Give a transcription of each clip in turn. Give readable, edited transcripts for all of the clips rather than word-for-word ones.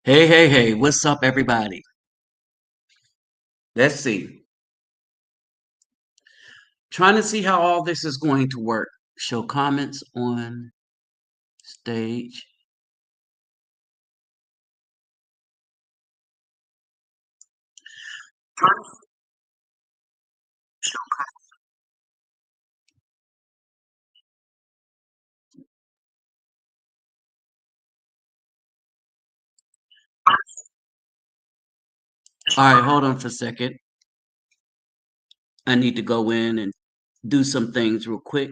Hey, hey, hey, what's up, everybody? Let's see. Trying to see how all this is going to work. Show comments on stage. All right, hold on for a second. I need to go in and do some things real quick.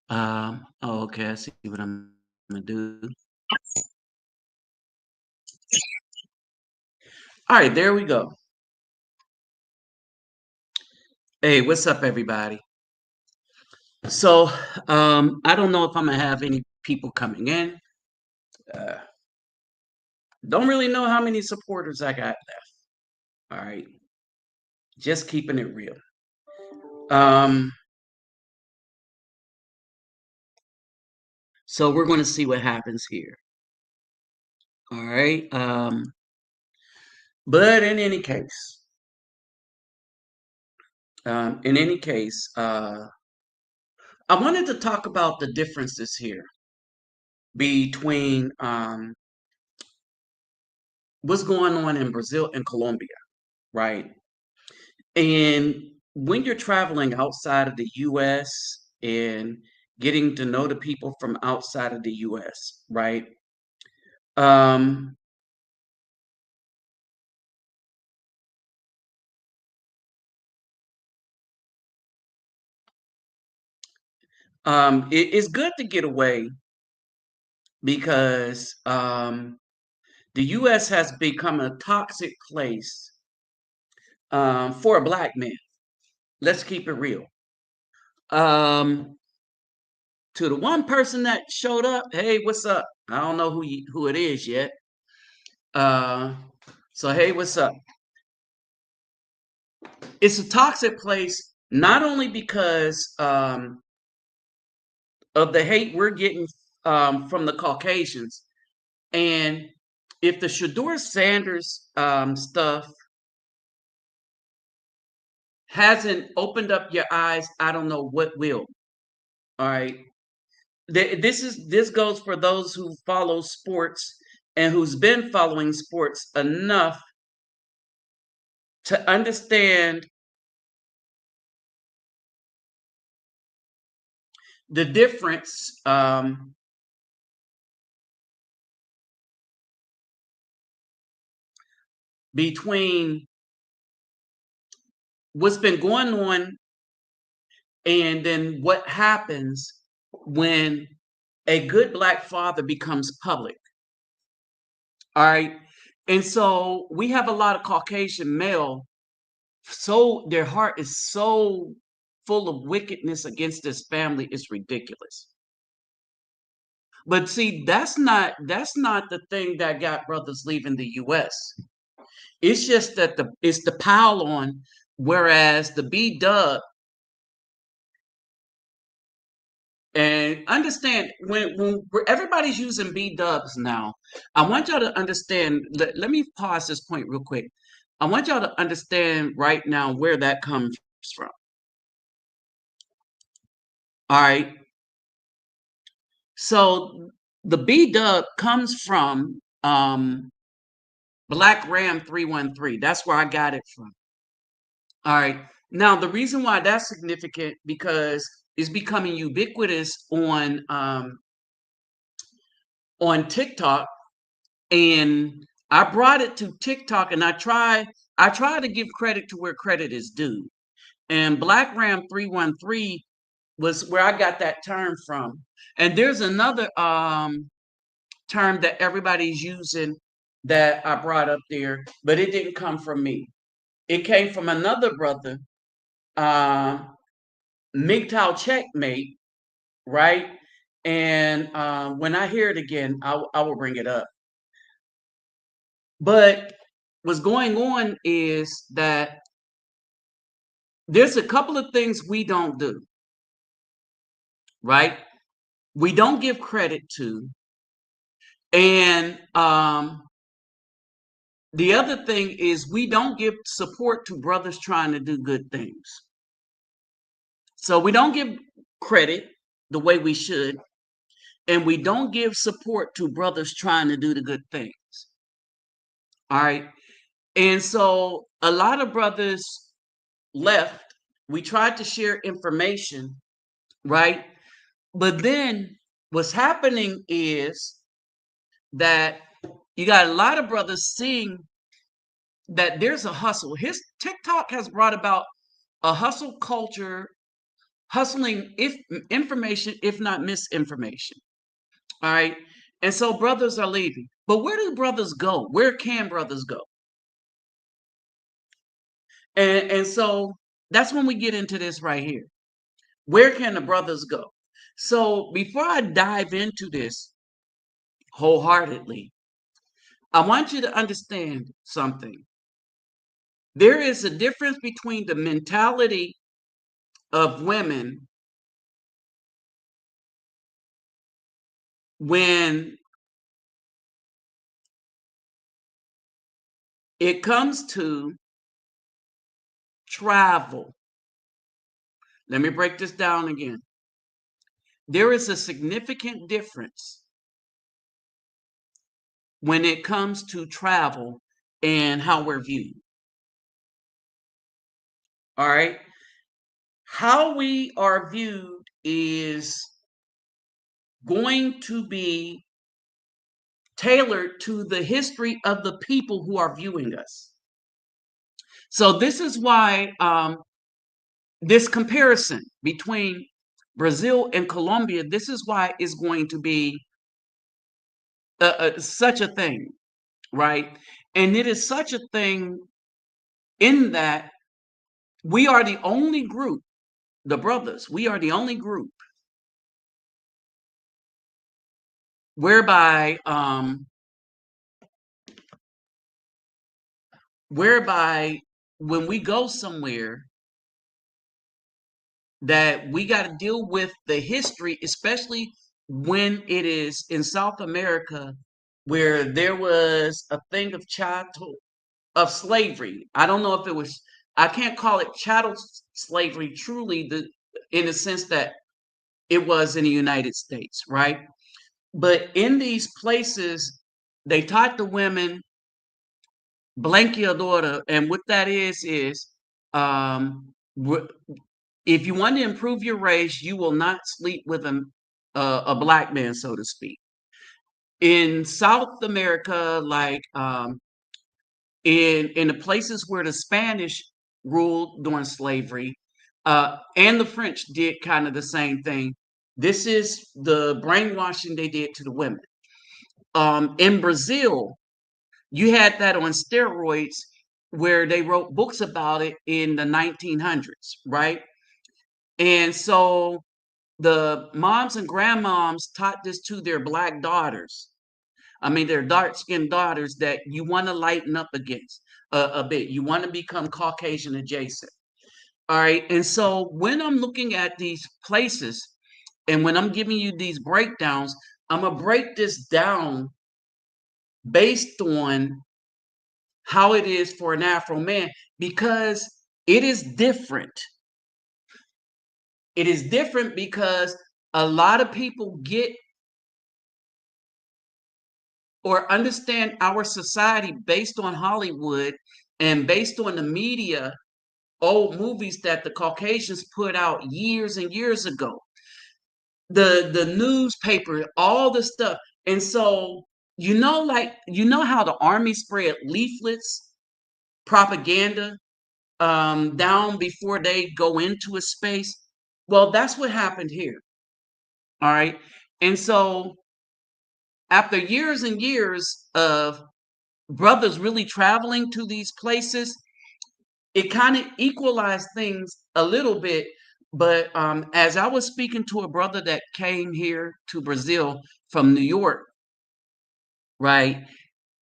Oh, okay, I see what I'm gonna do. All right, there we go. Hey, what's up, everybody? So, I don't know if I'm gonna have any people coming in. Uh, don't really know how many supporters I got left. All right, just keeping it real. Um, so we're going to see what happens here. All right. But in any case, I wanted to talk about the differences here between what's going on in Brazil and Colombia, right? And when you're traveling outside of the U.S. and getting to know the people from outside of the U.S., right? Um, it's good to get away because the U.S. has become a toxic place for a black man. Let's keep it real. Um, to the one person that showed up, hey, what's up? I don't know who it is yet. Uh, so hey, what's up? It's a toxic place not only because of the hate we're getting from the Caucasians, and if the Shador Sanders stuff hasn't opened up your eyes, I don't know what will. All right. This goes for those who follow sports and who's been following sports enough to understand the difference between what's been going on and then what happens when a good black father becomes public. All right. And so we have a lot of Caucasian male, so their heart is so full of wickedness against this family, it's ridiculous. But see, that's not the thing that got brothers leaving the US. It's just that it's the pile on, whereas the B dub, and understand when everybody's using B dubs now, I want y'all to understand. Let me pause this point real quick. I want y'all to understand right now where that comes from. All right. So the B dub comes from Black Ram 313. That's where I got it from. All right. Now the reason why that's significant because it's becoming ubiquitous on TikTok, and I brought it to TikTok, and I try to give credit to where credit is due. And Black Ram 313 was where I got that term from. And there's another term that everybody's using that I brought up there, but it didn't come from me. It came from another brother, uh, MGTOW Checkmate, right? And when I hear it again, I will bring it up. But what's going on is that there's a couple of things we don't do, right? we don't give credit to. And the other thing is we don't give support to brothers trying to do good things. So we don't give credit the way we should, and we don't give support to brothers trying to do the good things. All right. And so a lot of brothers left. We tried to share information, right? But then what's happening is that you got a lot of brothers seeing that there's a hustle. His TikTok has brought about a hustle culture, hustling if information, if not misinformation. All right. And so brothers are leaving. But where do brothers go? Where can brothers go? And so that's when we get into this right here. Where can the brothers go? So before I dive into this wholeheartedly, I want you to understand something. There is a difference between the mentality of women when it comes to travel. Let me break this down again. There is a significant difference when it comes to travel and how we're viewed. All right. How we are viewed is going to be tailored to the history of the people who are viewing us. So this is why this comparison between Brazil and Colombia, this is why it's going to be such a thing, right? And it is such a thing in that we are the only group, the brothers, we are the only group whereby whereby when we go somewhere that we got to deal with the history, especially when it is in South America, where there was a thing of chattel of slavery. I don't know if it was. I can't call it chattel slavery truly, in the sense that it was in the United States, right? But in these places, they taught the women blanqueadora, and what that is um, if you want to improve your race, you will not sleep with a black man, so to speak. In South America, like in the places where the Spanish ruled during slavery, and the French did kind of the same thing. This is the brainwashing they did to the women. In Brazil, you had that on steroids, where they wrote books about it in the 1900s, right? And so the moms and grandmoms taught this to their black daughters. I mean, their dark skinned daughters, that you want to lighten up against a bit. You want to become Caucasian adjacent. All right. And so when I'm looking at these places and when I'm giving you these breakdowns, I'm going to break this down based on how it is for an Afro man, because it is different. It is different because a lot of people get or understand our society based on Hollywood and based on the media, old movies that the Caucasians put out years and years ago, the newspaper, all the stuff. And so, how the army spread leaflets, propaganda, down before they go into a space. Well, that's what happened here. All right. And so after years and years of brothers really traveling to these places, it kind of equalized things a little bit. But as I was speaking to a brother that came here to Brazil from New York, right?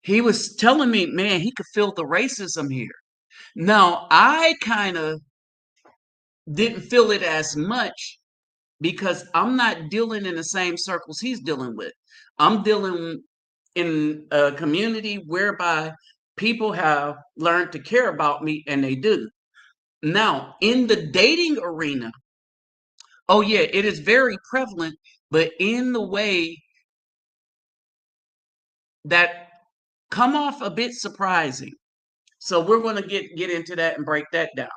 He was telling me, man, he could feel the racism here. Now, I kind of didn't feel it as much because I'm not dealing in the same circles he's dealing with. I'm dealing in a community whereby people have learned to care about me, and they do. Now, in the dating arena, oh yeah, it is very prevalent, but in the way that come off a bit surprising. So we're going to get into that and break that down.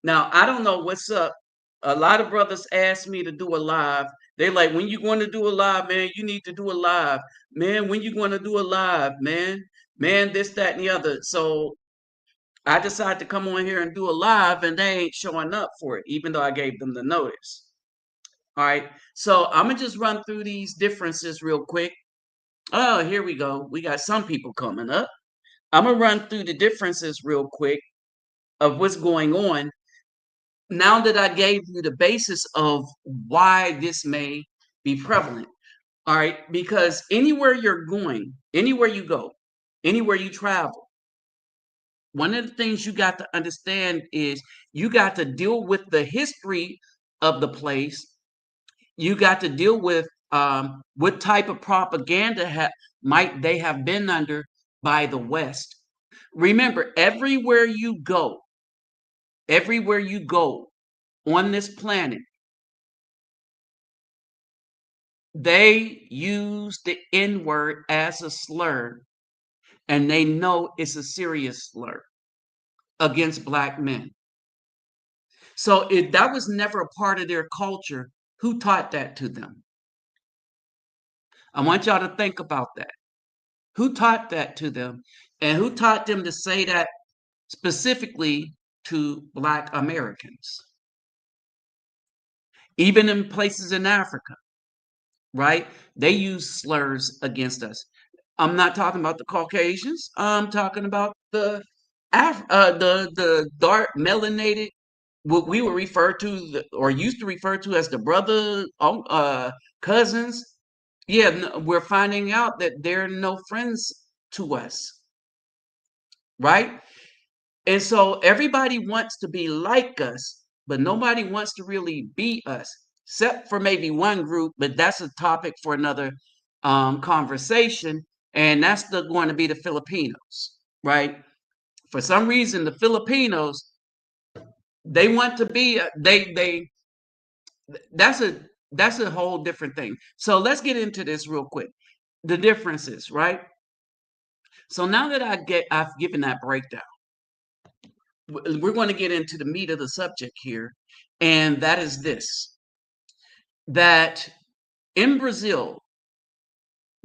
Now, I don't know what's up. A lot of brothers ask me to do a live. They like, when you going to do a live, man? You need to do a live, man. When you going to do a live, man? Man, this, that, and the other. So I decided to come on here and do a live, and they ain't showing up for it, even though I gave them the notice. All right. So I'm gonna just run through these differences real quick. Oh, here we go. We got some people coming up. I'm gonna run through the differences real quick of what's going on now that I gave you the basis of why this may be prevalent. All right, because anywhere you're going, anywhere you go, anywhere you travel, one of the things you got to understand is you got to deal with the history of the place. You got to deal with what type of propaganda might they have been under by the West. Remember, everywhere you go on this planet, they use the N word as a slur, and they know it's a serious slur against black men. So if that was never a part of their culture, who taught that to them? I want y'all to think about that. Who taught that to them? And who taught them to say that specifically to black Americans? Even in places in Africa, right? They use slurs against us. I'm not talking about the Caucasians. I'm talking about the dark melanated, what we would refer to or used to refer to as the brother cousins. Yeah, we're finding out that they're no friends to us, right? And so everybody wants to be like us, but nobody wants to really be us, except for maybe one group, but that's a topic for another conversation. And that's going to be the Filipinos, right? For some reason, the Filipinos, they want to be, that's a, that's a whole different thing. So let's get into this real quick. The differences, right? So now that I've given that breakdown, we're going to get into the meat of the subject here, and that is this: that in Brazil,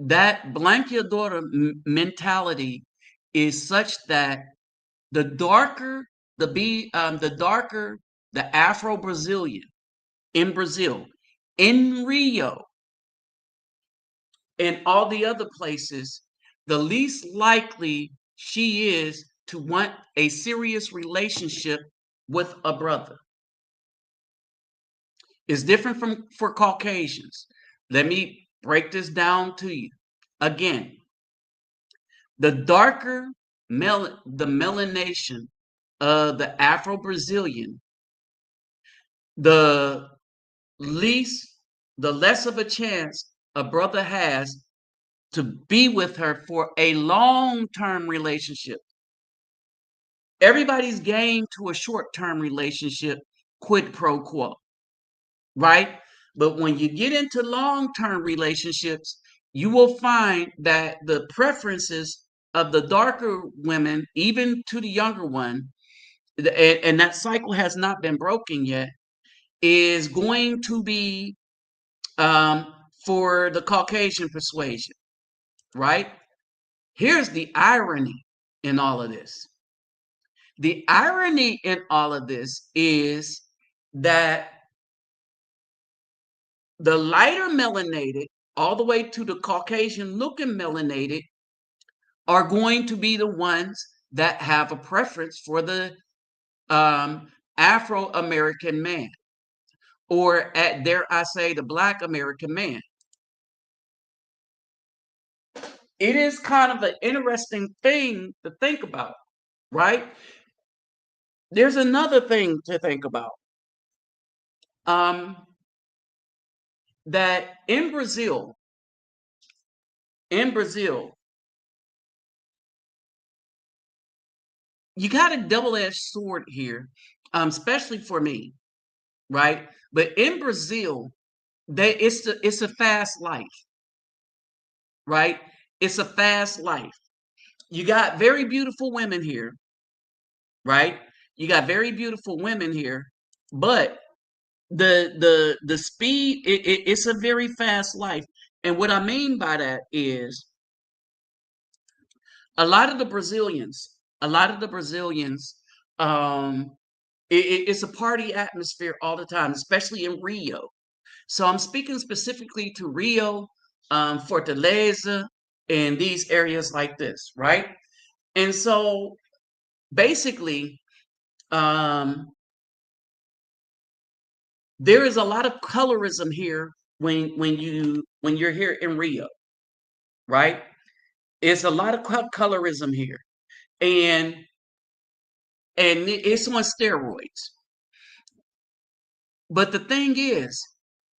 that blanqueadora mentality is such that the darker the darker the Afro Brazilian in Brazil, in Rio, and all the other places, the least likely she is to want a serious relationship with a brother. It's different from for Caucasians. Let me break this down to you. Again, the darker the melanation of the Afro-Brazilian, the least the less of a chance a brother has to be with her for a long-term relationship. Everybody's game to a short-term relationship, quid pro quo, right? But when you get into long-term relationships, you will find that the preferences of the darker women, even to the younger one, and that cycle has not been broken yet, is going to be um, for the Caucasian persuasion, right? Here's the irony in all of this. The irony in all of this is that the lighter melanated, all the way to the Caucasian looking melanated, are going to be the ones that have a preference for the Afro American man, or at dare I say, the Black American man. It is kind of an interesting thing to think about, right? There's another thing to think about. Um, that in Brazil, you got a double-edged sword here, especially for me, right? But in Brazil, it's a fast life, right? It's a fast life. You got very beautiful women here, right? You got very beautiful women here, but the speed, it's a very fast life. And what I mean by that is a lot of the Brazilians, a lot of the Brazilians, um, it's a party atmosphere all the time, especially in Rio. So I'm speaking specifically to Rio, Fortaleza, and these areas like this, right? And so basically, um, there is a lot of colorism here when you're here in Rio, right? It's a lot of colorism here, and it's on steroids. But the thing is,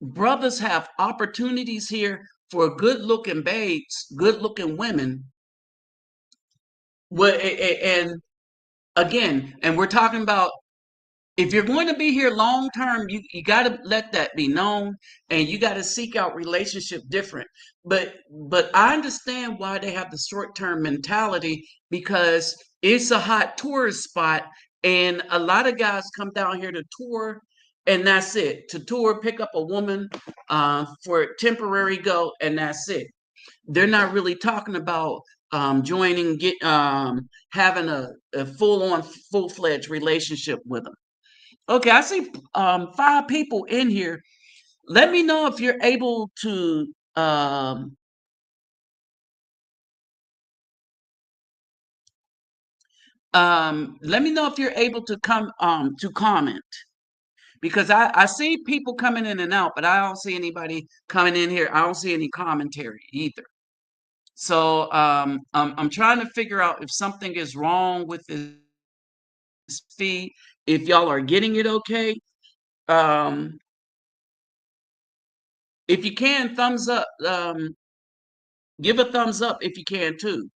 brothers have opportunities here for good looking babes, good looking women. And again, and we're talking about if you're going to be here long term, you got to let that be known, and you got to seek out relationship different. But I understand why they have the short term mentality, because it's a hot tourist spot, and a lot of guys come down here to tour, and that's it. To tour, pick up a woman for temporary go, and that's it. They're not really talking about joining, having a full on, full fledged relationship with them. Okay, I see 5 people in here. Let me know if you're able to. Let me know if you're able to come to comment, because I see people coming in and out, but I don't see anybody coming in here. I don't see any commentary either. So I'm trying to figure out if something is wrong with this feed. If y'all are getting it okay, um, if you can, thumbs up. Give a thumbs up if you can too.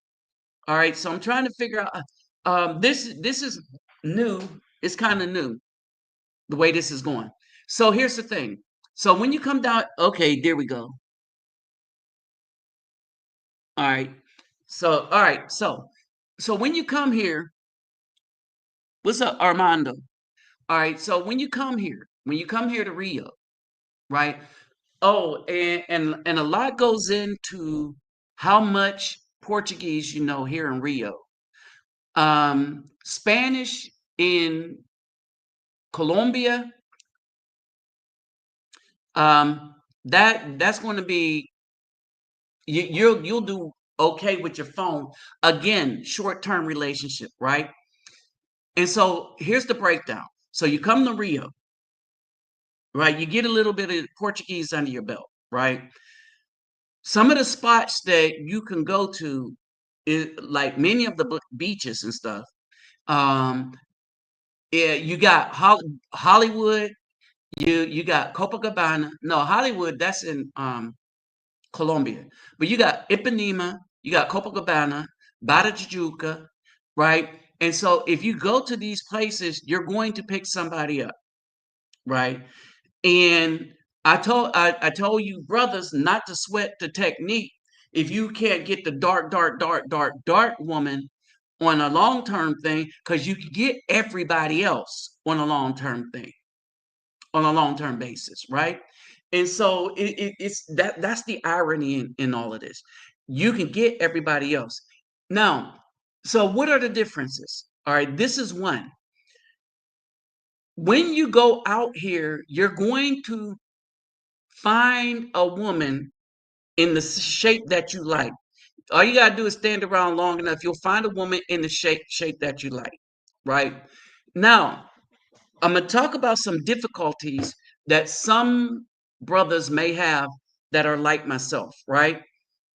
All right, so I'm trying to figure out. This is new. It's kind of new the way this is going. So here's the thing. So when you come down, okay, there we go. All right. So all right. So when you come here, what's up, Armando? All right. So when you come here to Rio, right? Oh, and a lot goes into how much Portuguese you know here in Rio. Spanish in Colombia, that's going to be you'll do okay with your phone. Again, short term relationship, right? And so here's the breakdown. So you come to Rio, right? You get a little bit of Portuguese under your belt, right? Some of the spots that you can go to is like many of the beaches and stuff. Um, yeah, you got Hollywood. You got Copacabana. No, Hollywood. That's in Colombia. But you got Ipanema, you got Copacabana, Barra Tijuca, right? And so if you go to these places, you're going to pick somebody up, right? And I told you brothers not to sweat the technique. If you can't get the dark woman on a long term thing, because you can get everybody else on a long term thing, on a long term basis, right? And so it's that's the irony in all of this. You can get everybody else. Now, so what are the differences? All right, this is one. When you go out here, you're going to find a woman in the shape that you like. All you gotta do is stand around long enough. You'll find a woman in the shape that you like, right? Now, I'm gonna talk about some difficulties that some brothers may have that are like myself, right?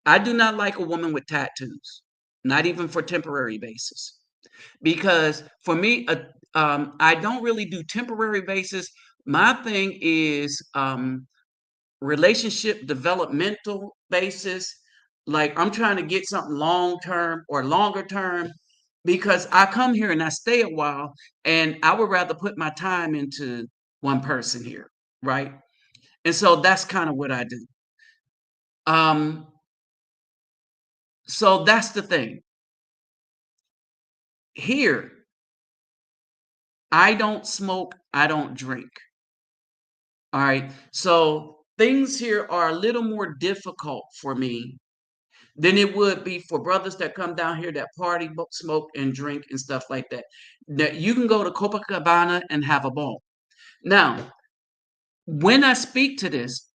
I do not like a woman with tattoos, not even for temporary basis, because for me, I don't really do temporary basis. My thing is relationship developmental basis, like I'm trying to get something long term or longer term, because I come here and I stay a while, and I would rather put my time into one person here, right? And so that's kind of what I do. Um, so that's the thing. Here, I don't smoke, I don't drink. All right. So things here are a little more difficult for me than it would be for brothers that come down here that party, smoke, and drink and stuff like that. That you can go to Copacabana and have a ball. Now, when I speak to this,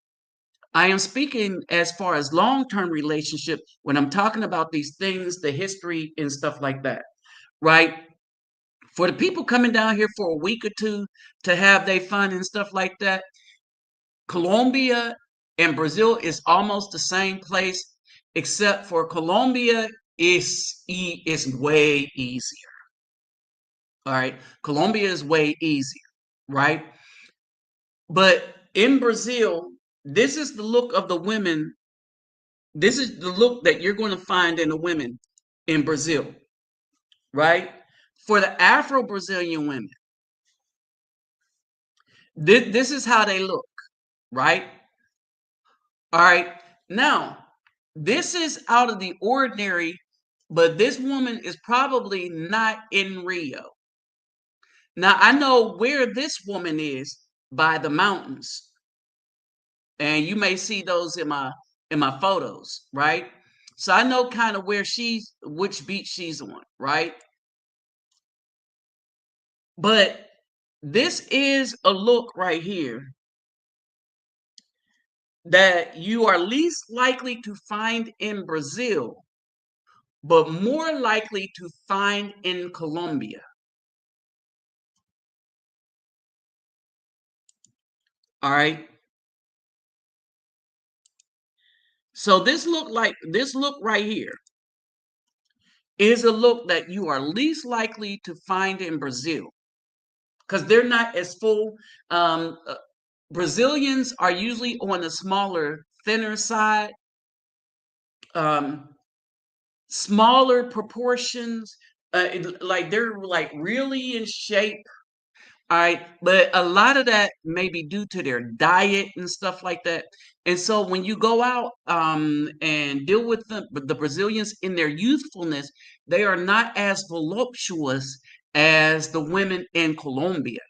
I am speaking as far as long-term relationship when I'm talking about these things, the history and stuff like that, right? For the people coming down here for a week or two to have their fun and stuff like that, Colombia and Brazil is almost the same place, except for Colombia is way easier. All right, Colombia is way easier, right? But in Brazil, this is the look of the women. This is the look that you're going to find in the women in Brazil, right? For the Afro-Brazilian women, this is how they look, right? All right. Now, this is out of the ordinary, but this woman is probably not in Rio. Now, I know where this woman is by the mountains, and you may see those in my photos, right? So I know kind of where which beach she's on, right? But this is a look right here that you are least likely to find in Brazil, but more likely to find in Colombia. All right. So this look right here is a look that you are least likely to find in Brazil because they're not as full. Brazilians are usually on the smaller, thinner side, um, smaller proportions. Like they're like really in shape. All right, but a lot of that may be due to their diet and stuff like that. And so when you go out and deal with the Brazilians in their youthfulness, they are not as voluptuous as the women in Colombia.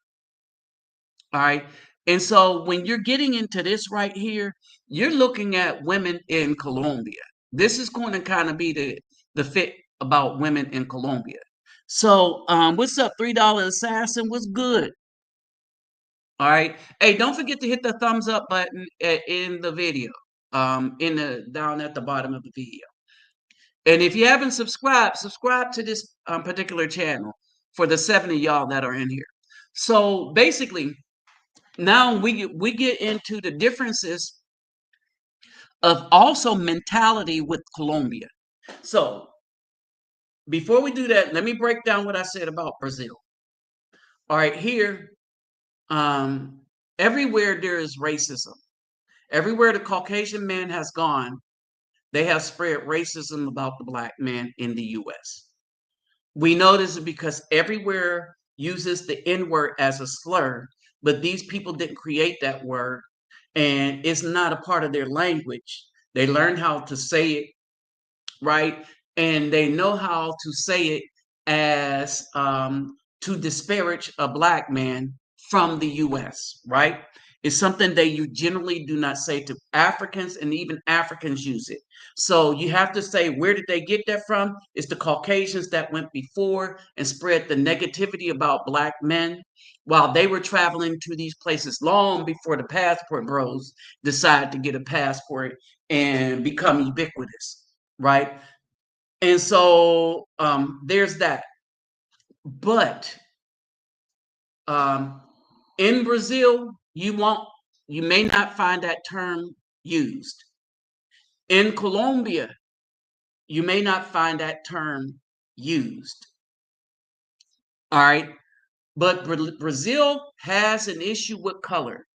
All right. And so when you're getting into this right here, you're looking at women in Colombia. This is going to kind of be the fit about women in Colombia. So what's up, $3 assassin? What's good? All right. Hey, don't forget to hit the thumbs up button in the video, in the down at the bottom of the video. And if you haven't subscribed, subscribe to this particular channel for the 7 of y'all that are in here. So basically, now we get into the differences of also mentality with Colombia. So before we do that, let me break down what I said about Brazil. All right, here, um, everywhere there is racism. Everywhere the Caucasian man has gone, they have spread racism about the black man in the US. We know this because everywhere uses the N word as a slur, but these people didn't create that word and it's not a part of their language. They learned how to say it, right? And they know how to say it as to disparage a black man from the US, right? It's something that you generally do not say to Africans, and even Africans use it. So you have to say, where did they get that from? It's the Caucasians that went before and spread the negativity about black men while they were traveling to these places long before the passport bros decided to get a passport and become ubiquitous, right? And so there's that. But um, in Brazil, you may not find that term used. In Colombia, you may not find that term used. All right. But Brazil has an issue with color.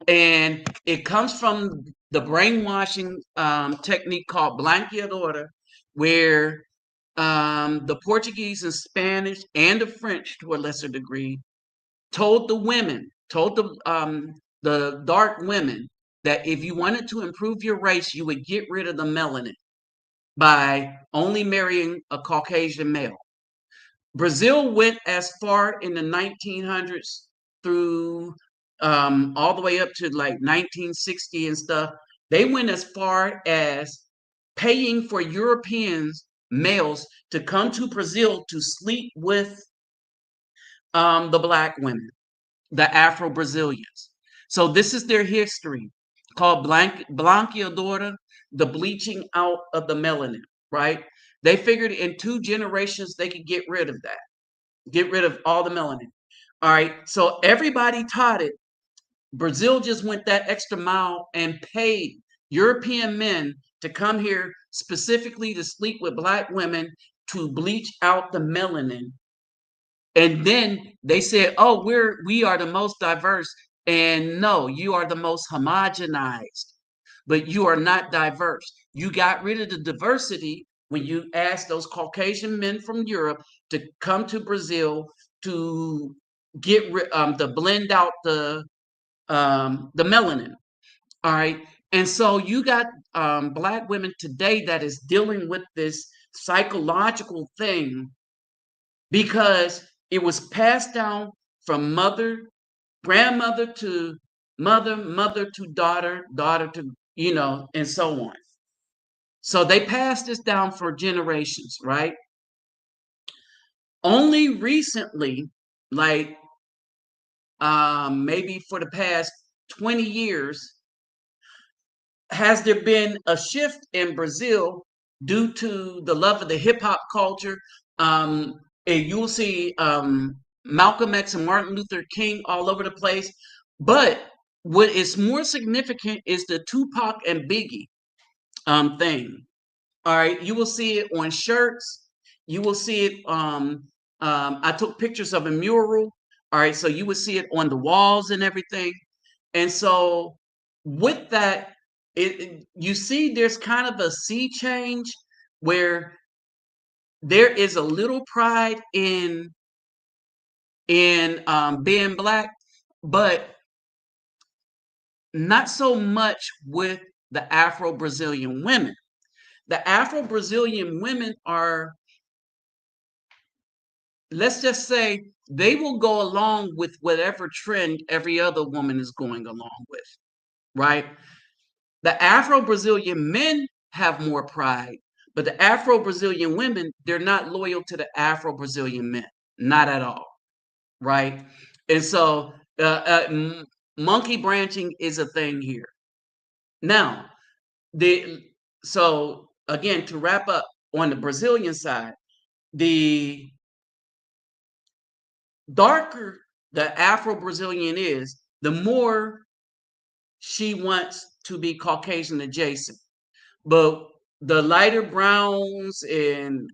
And it comes from the brainwashing technique called blanqueadora, where the Portuguese and Spanish and the French, to a lesser degree, told the women, told the dark women that if you wanted to improve your race, you would get rid of the melanin by only marrying a Caucasian male. Brazil went as far in the 1900s through all the way up to like 1960 and stuff. They went as far as paying for Europeans, males, to come to Brazil to sleep with the black women, the Afro Brazilians. So this is their history called Blanqueadora, the bleaching out of the melanin, right? They figured in 2 generations they could get rid of that, get rid of all the melanin. All right. So everybody taught it. Brazil just went that extra mile and paid European men to come here specifically to sleep with black women to bleach out the melanin. And then they said, "Oh, we are the most diverse." And no, you are the most homogenized, but you are not diverse. You got rid of the diversity when you asked those Caucasian men from Europe to come to Brazil to to blend out the melanin. All right, and so you got black women today that is dealing with this psychological thing because it was passed down from grandmother to mother, mother to daughter, daughter to, and so on. So they passed this down for generations, right? Only recently, like maybe for the past 20 years, has there been a shift in Brazil due to the love of the hip hop culture? And you'll see Malcolm X and Martin Luther King all over the place. But what is more significant is the Tupac and Biggie thing. All right, you will see it on shirts. You will see it. I took pictures of a mural. All right, so you would see it on the walls and everything. And so with that, you see there's kind of a sea change where there is a little pride in being black, but not so much with the Afro Brazilian women. The Afro Brazilian women are, let's just say, they will go along with whatever trend every other woman is going along with, right? The Afro Brazilian men have more pride, but the Afro Brazilian women, they're not loyal to the Afro Brazilian men, not at all, right? And so, monkey branching is a thing here. Now, the so again, to wrap up on the Brazilian side, the darker the Afro Brazilian is, the more she wants to be Caucasian adjacent. But the lighter browns and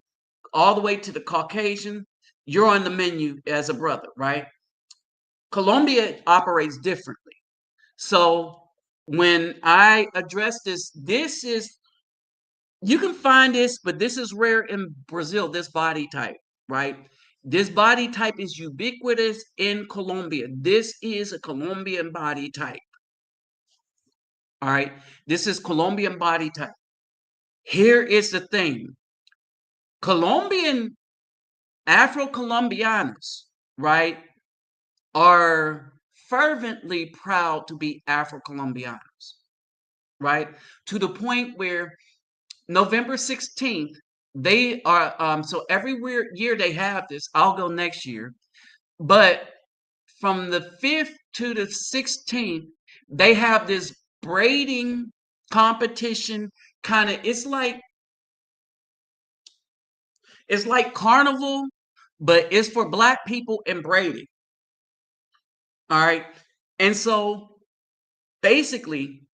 all the way to the Caucasian, you're on the menu as a brother, right? Colombia operates differently. So when I address this, you can find this, but this is rare in Brazil, this body type, right? This body type is ubiquitous in Colombia. This is a Colombian body type. All right. This is Colombian body type. Here is the thing. Colombian Afro-Colombianos, right, are fervently proud to be Afro-Colombianos, right? To the point where November 16th, they are, so every year they have this. I'll go next year. But from the 5th to the 16th, they have this braiding competition kind of, it's like carnival, but it's for black people in braiding. All right. And so basically,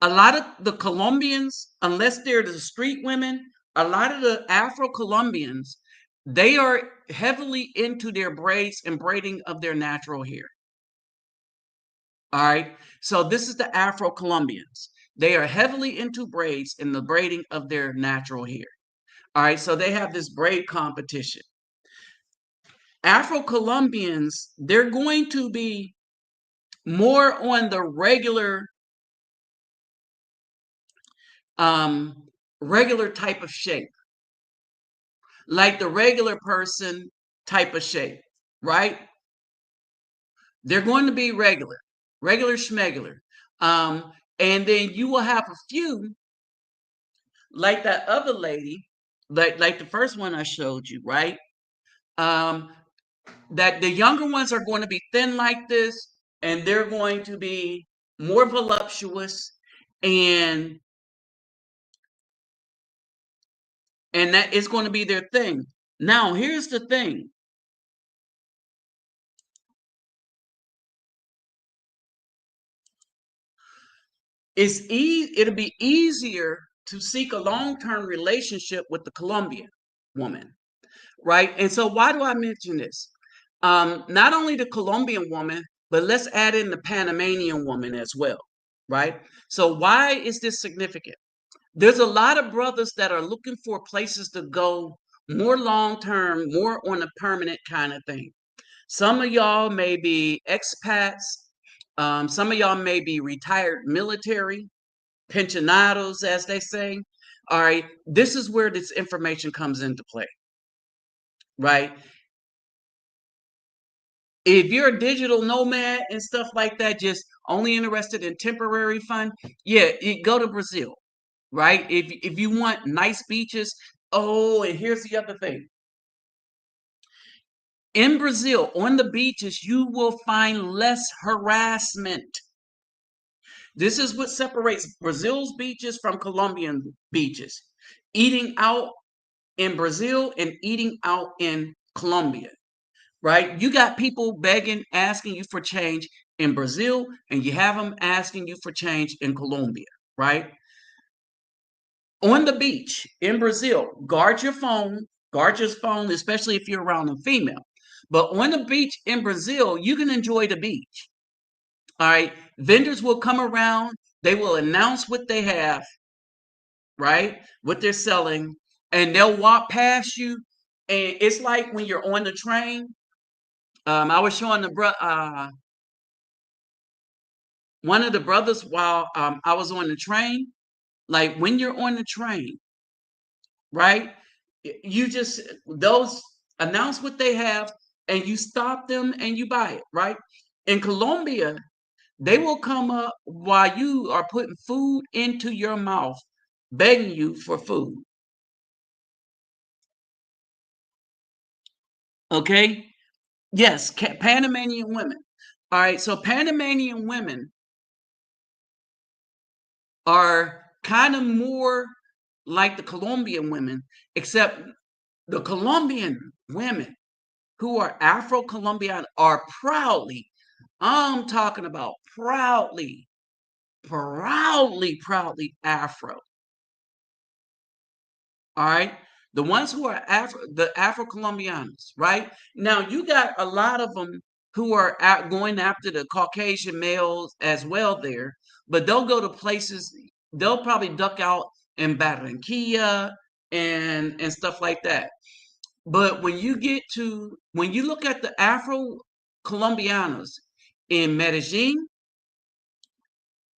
a lot of the Colombians, unless they're the street women, a lot of the Afro Colombians, they are heavily into their braids and braiding of their natural hair. All right. So this is the Afro-Colombians. They are heavily into braids and the braiding of their natural hair. All right. So they have this braid competition. Afro-Colombians, they're going to be more on the um, regular type of shape, like the regular person type of shape, right? They're going to be regular schmegular. Um, and then you will have a few, like that other lady, like the first one I showed you, right? Um, that the younger ones are going to be thin like this, and they're going to be more voluptuous, and that is going to be their thing. Now, here's the thing. It'll be easier to seek a long-term relationship with the Colombian woman, right? And so why do I mention this? Not only the Colombian woman, but let's add in the Panamanian woman as well, right? So why is this significant? There's a lot of brothers that are looking for places to go more long-term, more on a permanent kind of thing. Some of y'all may be expats. Some of y'all may be retired military, pensionados, as they say. All right, this is where this information comes into play, right? If you're a digital nomad and stuff like that, just only interested in temporary fun, yeah, go to Brazil, right? If you want nice beaches, oh, and here's the other thing. In Brazil, on the beaches, you will find less harassment. This is what separates Brazil's beaches from Colombian beaches. Eating out in Brazil and eating out in Colombia, right? You got people begging, asking you for change in Brazil, and you have them asking you for change in Colombia, right? On the beach in Brazil, guard your phone, especially if you're around a female. But on the beach in Brazil, you can enjoy the beach. All right. Vendors will come around, they will announce what they have, right? What they're selling, and they'll walk past you. And it's like when you're on the train. I was showing one of the brothers while I was on the train. Like when you're on the train, right? You just those announce what they have, and you stop them and you buy it, right? In Colombia, they will come up while you are putting food into your mouth, begging you for food. Okay? Yes, Panamanian women. All right, so Panamanian women are kind of more like the Colombian women, except the Colombian women who are Afro-Colombian are proudly, I'm talking about proudly Afro. All right. The ones who are the Afro-Colombianos, right? Now you got a lot of them who are going after the Caucasian males as well there, but they'll go to places, they'll probably duck out in Barranquilla and stuff like that. But when you look at the Afro-Colombianos in Medellin,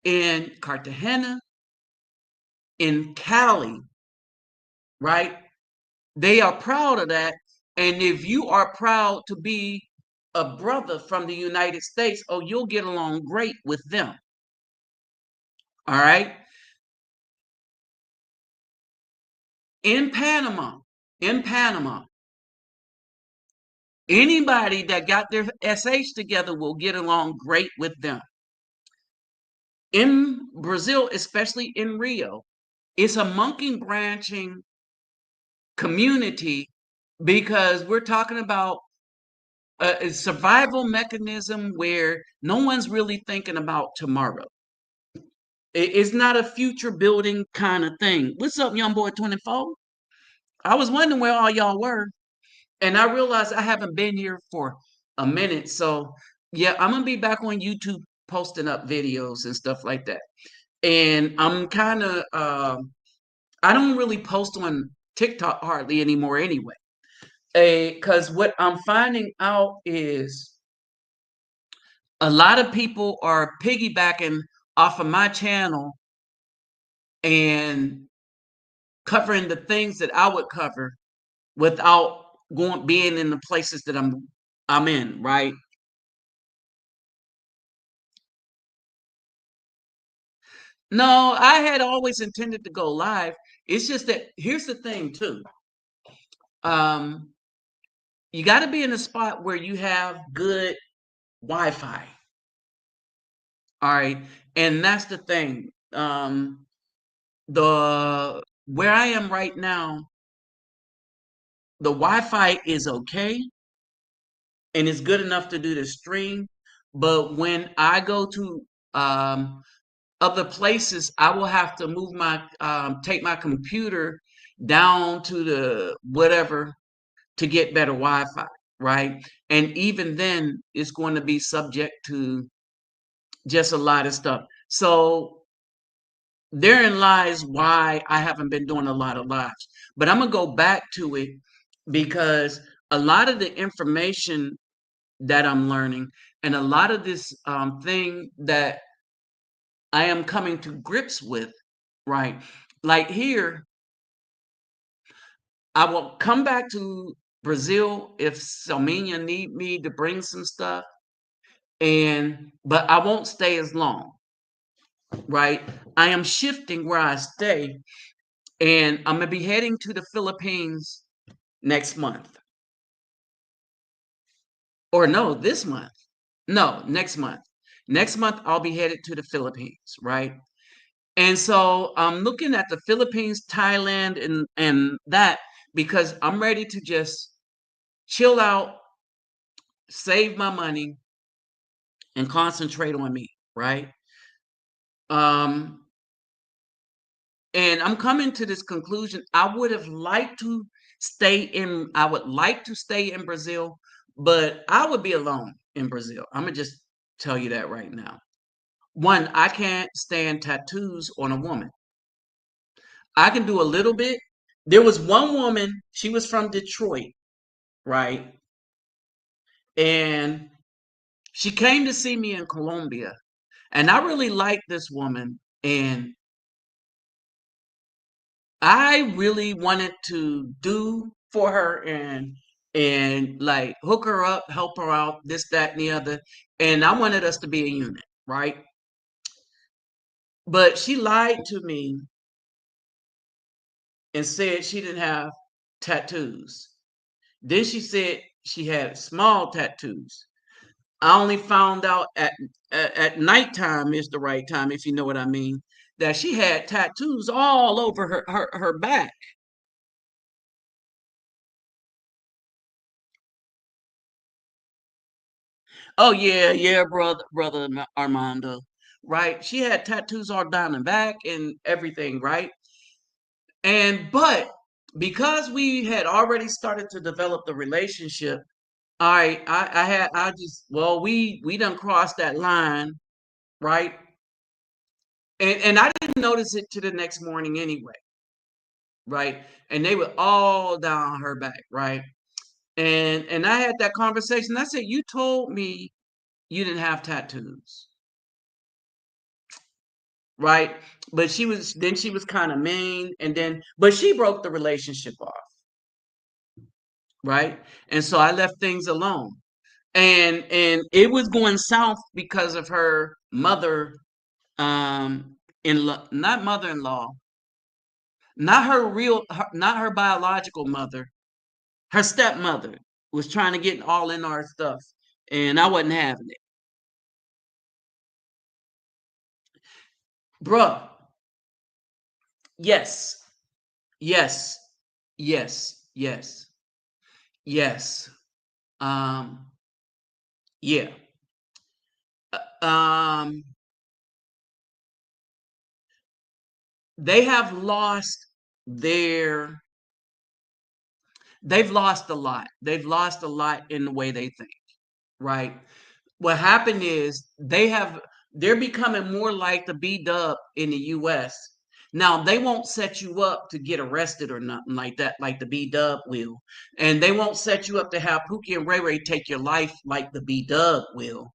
in Cartagena, in Cali, right? They are proud of that. And if you are proud to be a brother from the United States, oh, you'll get along great with them. All right. In Panama, in Panama, anybody that got their SH together will get along great with them. In Brazil, especially in Rio, it's a monkey branching community because we're talking about a survival mechanism where no one's really thinking about tomorrow. It's not a future building kind of thing. What's up, young boy 24? I was wondering where all y'all were, and I realized I haven't been here for a minute. So, yeah, I'm gonna be back on YouTube posting up videos and stuff like that. And I'm kind of I don't really post on TikTok hardly anymore anyway. Because what I'm finding out is a lot of people are piggybacking off of my channel and covering the things that I would cover without being in the places that I'm in, right? No, I had always intended to go live. It's just that here's the thing too. Um, you got to be in a spot where you have good Wi-Fi. All right, and that's the thing. The where I am right now, the Wi-Fi is okay and it's good enough to do the stream. But when I go to other places, I will have to move my take my computer down to the whatever to get better Wi-Fi, right? And even then, it's going to be subject to just a lot of stuff. So therein lies why I haven't been doing a lot of lives. But I'm gonna go back to it because a lot of the information that I'm learning and a lot of this thing that I am coming to grips with, right? Like here, I will come back to Brazil if Selmania need me to bring some stuff, and but I won't stay as long, right? I am shifting where I stay, and I'm gonna be heading to the Philippines next month, or no, this month. No, next month. Next month I'll be headed to the Philippines, right? And so I'm looking at the Philippines, Thailand, and that because I'm ready to just chill out, save my money, and concentrate on me, right? Um, and I'm coming to this conclusion. I would have liked to I would like to stay in Brazil, but I would be alone in Brazil. I'm gonna just tell you that right now. One, I can't stand tattoos on a woman. I can do a little bit. There was one woman, she was from Detroit, right? And she came to see me in Colombia. And I really liked this woman. And I really wanted to do for her and like hook her up, help her out, this, that, and the other. And I wanted us to be a unit, right? But she lied to me and said she didn't have tattoos. Then she said she had small tattoos. I only found out at nighttime is the right time, if you know what I mean, that she had tattoos all over her back. Oh yeah, yeah, brother Armando, right? She had tattoos all down the back and everything, right? And but because we had already started to develop the relationship, I just well we done crossed that line, right? And I didn't notice it to the next morning anyway, right? And they were all down her back, right? And I had that conversation. I said, "You told me you didn't have tattoos, right?" But she was kind of mean, and then but she broke the relationship off, right? And so I left things alone. And it was going south because of her mother in not mother-in-law, not her biological mother, her stepmother was trying to get all in our stuff, and I wasn't having it. Bruh, yes, yes, yes, yes, yes. Um, yeah. Um, they have lost their they've lost a lot. They've lost a lot in the way they think, right? What happened is they have they're becoming more like the B-Dub in the US. Now they won't set you up to get arrested or nothing like that, like the B-Dub will. And they won't set you up to have Pookie and Ray Ray take your life like the B-Dub will.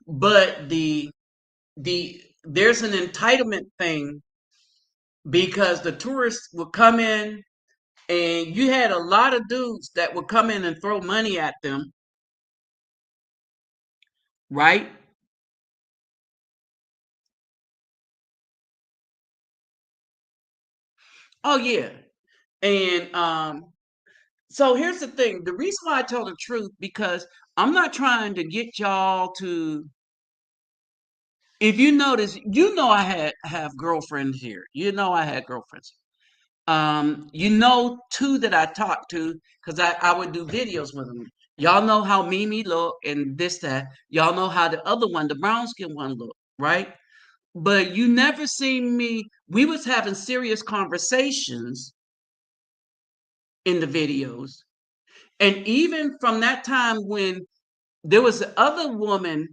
But there's an entitlement thing because the tourists would come in and you had a lot of dudes that would come in and throw money at them, right? Oh yeah. And so here's the thing. The reason why I tell the truth, because I'm not trying to get y'all to, if you notice, I have girlfriends here. I had girlfriends. Two that I talked to because I would do videos with them. Y'all know how Mimi look and this, that. Y'all know how the other one, the brown skin one look, right? But you never seen me. We was having serious conversations in the videos. And even from that time when there was the other woman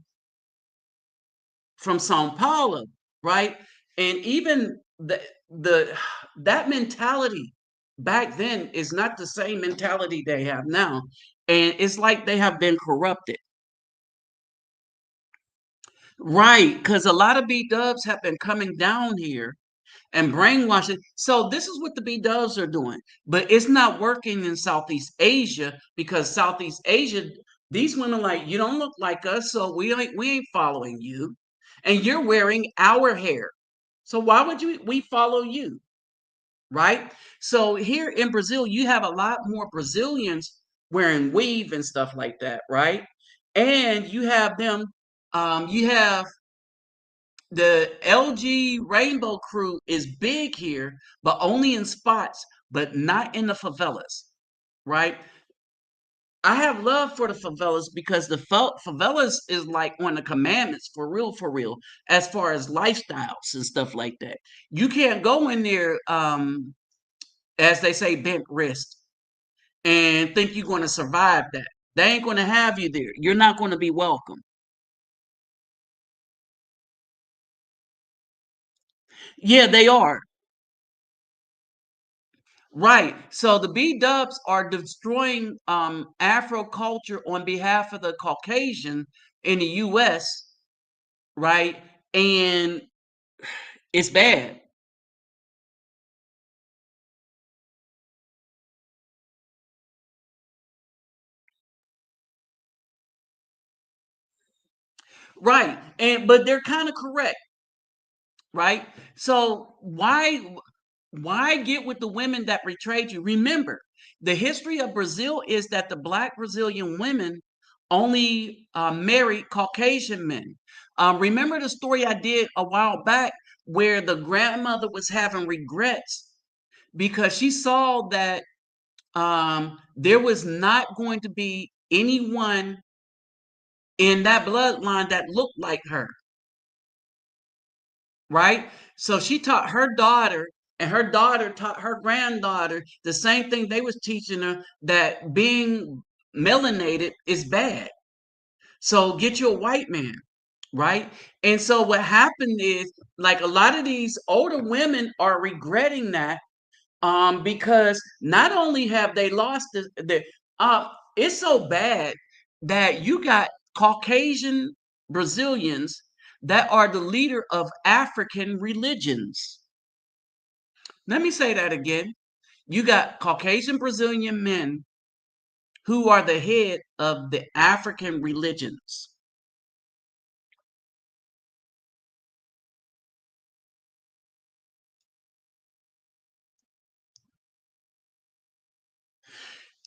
from Sao Paulo, right? And even the that mentality back then is not the same mentality they have now. And it's like they have been corrupted. Right, because a lot of B dubs have been coming down here and brainwashing. So this is what the B dubs are doing. But it's not working in Southeast Asia because Southeast Asia, these women like, you don't look like us, so we ain't following you. And you're wearing our hair. So why would we follow you? Right? So here in Brazil, you have a lot more Brazilians wearing weave and stuff like that, right? And you have them, you have the LG Rainbow Crew is big here, but only in spots, but not in the favelas, right? I have love for the favelas because the favelas is like one of the commandments for real, as far as lifestyles and stuff like that. You can't go in there, as they say, bent wrist and think you're going to survive that. They ain't going to have you there. You're not going to be welcome. Yeah, they are. Right. So the B dubs are destroying Afro culture on behalf of the Caucasian in the US, right? And it's bad. Right. And but they're kind of correct, right? So why get with the women that betrayed you? Remember, the history of Brazil is that the black Brazilian women only married Caucasian men. Remember the story I did a while back where the grandmother was having regrets because she saw that there was not going to be anyone in that bloodline that looked like her, right? So she taught her daughter, and her daughter taught her granddaughter the same thing they was teaching her, that being melanated is bad. So get you a white man, right? And so what happened is, like, a lot of these older women are regretting that, because not only have they lost it's so bad that you got Caucasian Brazilians that are the leader of African religions. Let me say that again. You got Caucasian Brazilian men who are the head of the African religions.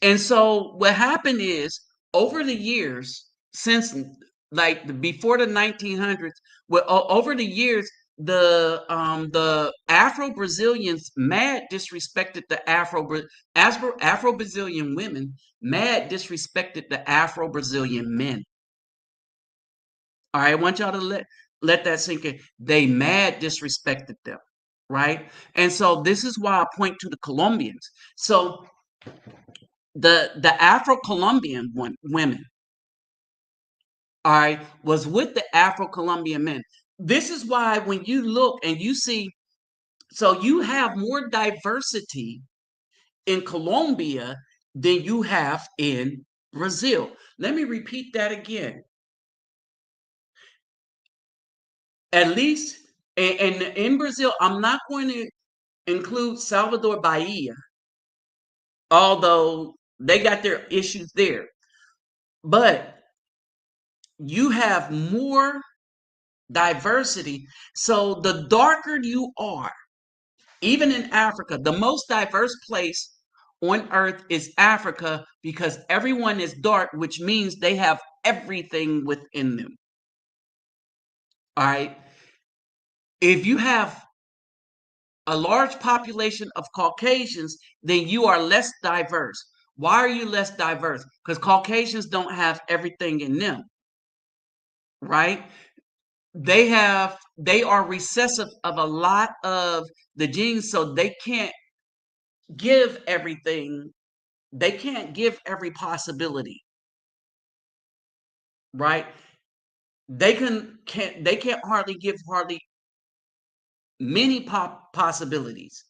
And so what happened is, over the years, since like before the 1900s, over the years, the Afro Brazilians mad disrespected the Afro Brazilian women, mad disrespected the Afro Brazilian men. All right, I want y'all to let that sink in. They mad disrespected them, right? And so this is why I point to the Colombians. So the Afro-Colombian women, all right, was with the Afro-Colombian men. This is why when you look and you see, so you have more diversity in Colombia than you have in Brazil. Let me repeat that again. At least, and in Brazil, I'm not going to include Salvador Bahia, although they got their issues there. But you have more diversity. So the darker you are, even in Africa, the most diverse place on earth is Africa because everyone is dark, which means they have everything within them. All right. If you have a large population of Caucasians, then you are less diverse. Why are you less diverse? Because Caucasians don't have everything in them, right? They are recessive of a lot of the genes, so they can't give everything. They can't give every possibility, right? They can't hardly give hardly many possibilities.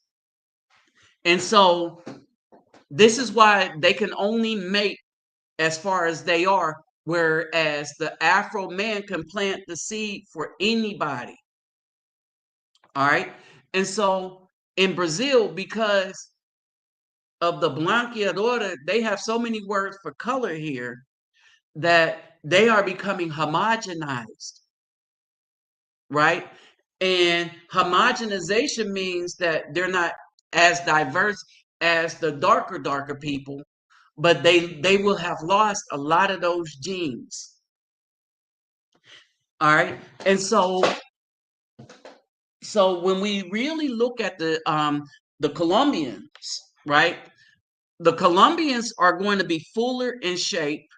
And so this is why they can only make as far as they are, whereas the Afro man can plant the seed for anybody. All right. And so in Brazil, because of the blanqueadora, they have so many words for color here that they are becoming homogenized, right? And homogenization means that they're not as diverse as the darker people, but they will have lost a lot of those genes. All right. And so when we really look at the Colombians, right? The Colombians are going to be fuller in shape,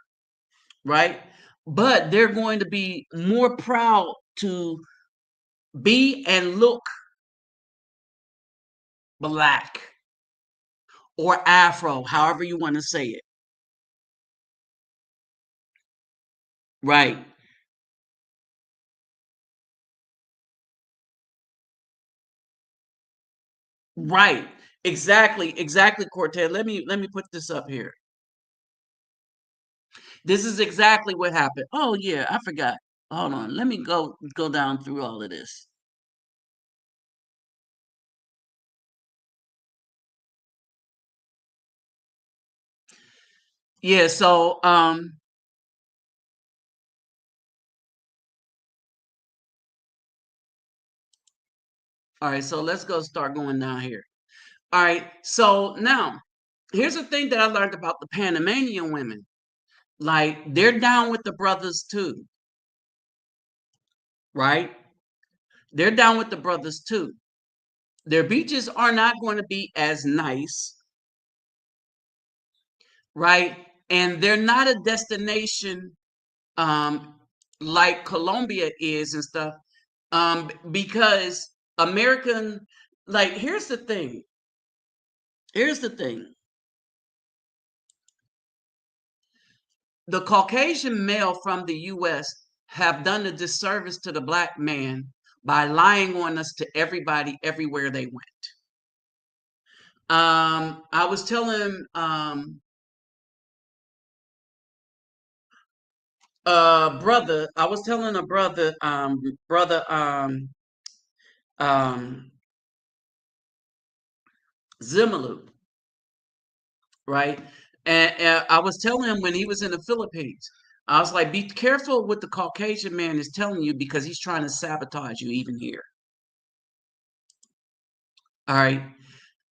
right? But they're going to be more proud to be and look black or Afro, however you want to say it. Right. Right. Exactly, Cortez. Let me put this up here. This is exactly what happened. Oh yeah, I forgot. Hold on. Let me go down through all of this. Yeah, so all right, so let's go start going down here. All right, so now here's the thing that I learned about the Panamanian women. Like they're down with the brothers too, right? They're down with the brothers too. Their beaches are not going to be as nice, right? And they're not a destination um like Colombia is and stuff. Because American, like here's the thing. Here's the thing. The Caucasian male from the US have done a disservice to the black man by lying on us to everybody everywhere they went. I was telling I was telling a brother um Zimmerlu, right? And I was telling him when he was in the Philippines, I was like, be careful what the Caucasian man is telling you because he's trying to sabotage you even here. All right.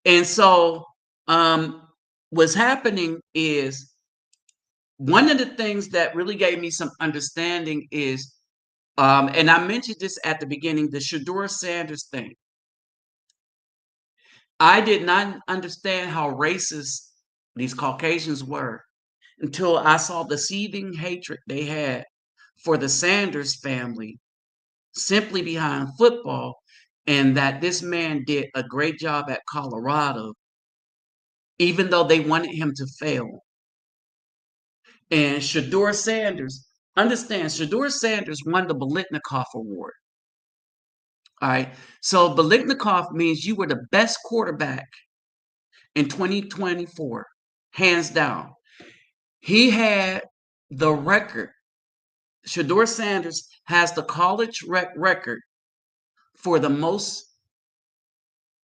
And so what's happening is one of the things that really gave me some understanding is and I mentioned this at the beginning, the Shador Sanders thing. I did not understand how racist these Caucasians were until I saw the seething hatred they had for the Sanders family simply behind football, and that this man did a great job at Colorado, even though they wanted him to fail. And Shador Sanders, understand, Shador Sanders won the Bolitnikoff Award. All right. So Biletnikoff means you were the best quarterback in 2024, hands down. He had the record. Shedeur Sanders has the college record for the most,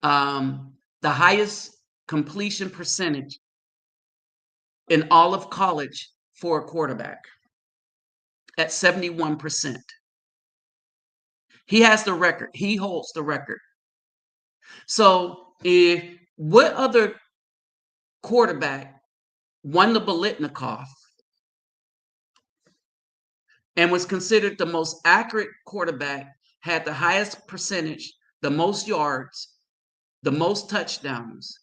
the highest completion percentage in all of college for a quarterback at 71%. He has the record. He holds the record. So, what other quarterback won the Biletnikoff and was considered the most accurate quarterback, had the highest percentage, the most yards, the most touchdowns,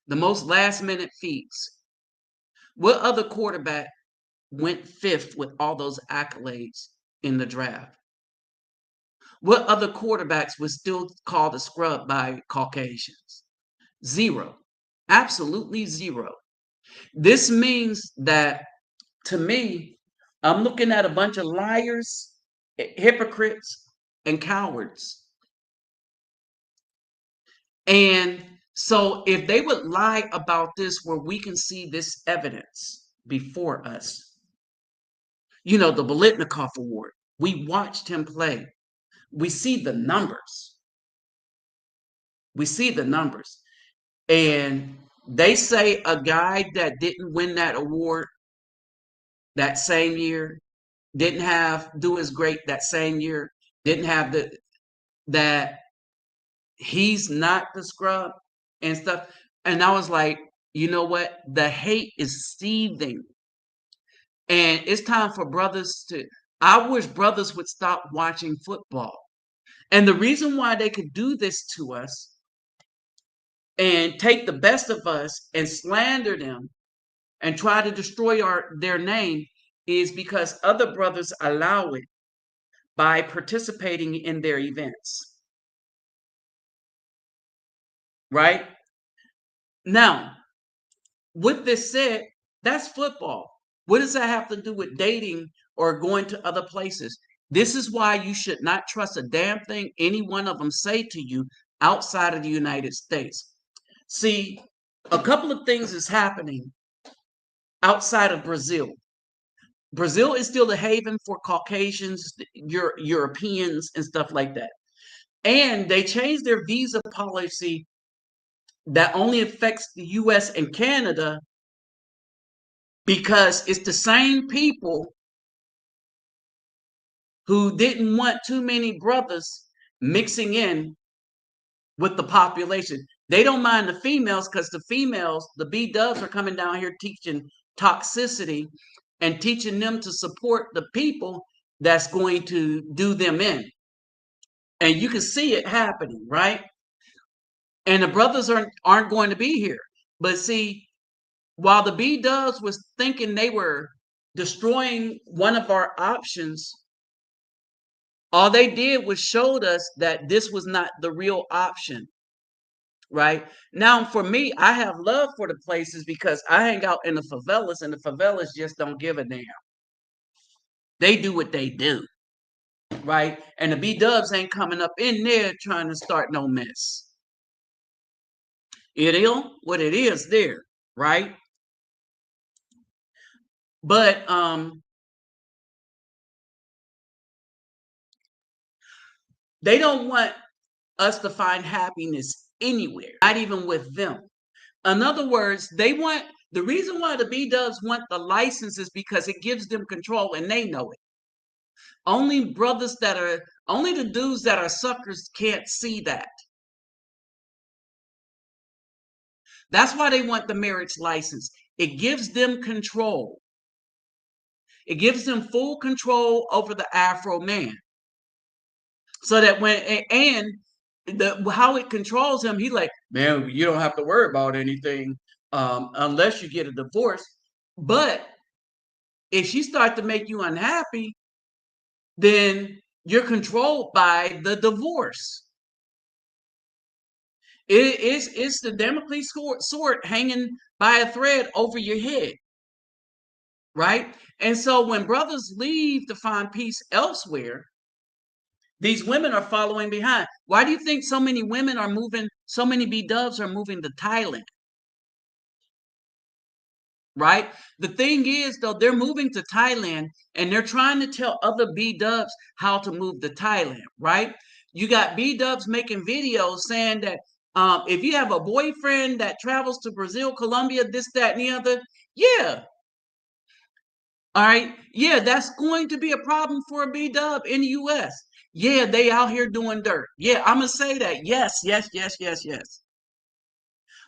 the most last-minute feats? What other quarterback went fifth with all those accolades in the draft? What other quarterbacks was still called a scrub by Caucasians? Zero. Absolutely zero. This means that, to me, I'm looking at a bunch of liars, hypocrites, and cowards. And so if they would lie about this where we can see this evidence before us, the Biletnikoff Award, we watched him play. We see the numbers. We see the numbers. And they say a guy that didn't win that award that same year, didn't do as great that same year, didn't have that he's not the scrub and stuff. And I was like, you know what? The hate is seething. And it's time for brothers I wish brothers would stop watching football. And the reason why they could do this to us and take the best of us and slander them and try to destroy their name is because other brothers allow it by participating in their events. Right? Now, with this said, that's football. What does that have to do with dating or going to other places? This is why you should not trust a damn thing any one of them say to you outside of the United States. See, a couple of things is happening outside of Brazil. Brazil is still a haven for Caucasians, Europeans, and stuff like that. And they changed their visa policy that only affects the US and Canada because it's the same people who didn't want too many brothers mixing in with the population. They don't mind the females because the females, the B-dubs, are coming down here teaching toxicity and teaching them to support the people that's going to do them in. And you can see it happening, right? And the brothers aren't going to be here. But see, while the B-dubs was thinking they were destroying one of our options, all they did was showed us that this was not the real option. Right now, for me, I have love for the places because I hang out in the favelas, and the favelas just don't give a damn. They do what they do, right? And the B-dubs ain't coming up in there trying to start no mess. It is what it is there, right? But they don't want us to find happiness anywhere, not even with them. In other words, the reason why the B-dubs want the license is because it gives them control, and they know it. Only the dudes that are suckers can't see that. That's why they want the marriage license. It gives them control. It gives them full control over the Afro man. So that how it controls him, he's like, man, you don't have to worry about anything unless you get a divorce. But if she starts to make you unhappy, then you're controlled by the divorce. It's the Damocles sword hanging by a thread over your head, right? And so when brothers leave to find peace elsewhere, These women are following behind. Why do you think so many women are moving, so many B-dubs are moving to Thailand? Right? The thing is, though, they're moving to Thailand and they're trying to tell other B-dubs how to move to Thailand, right? You got B-dubs making videos saying that if you have a boyfriend that travels to Brazil, Colombia, this, that, and the other, yeah, all right, yeah, that's going to be a problem for a B-dub in the US. Yeah, they out here doing dirt. Yeah, I'm gonna say that. Yes, yes, yes, yes, yes.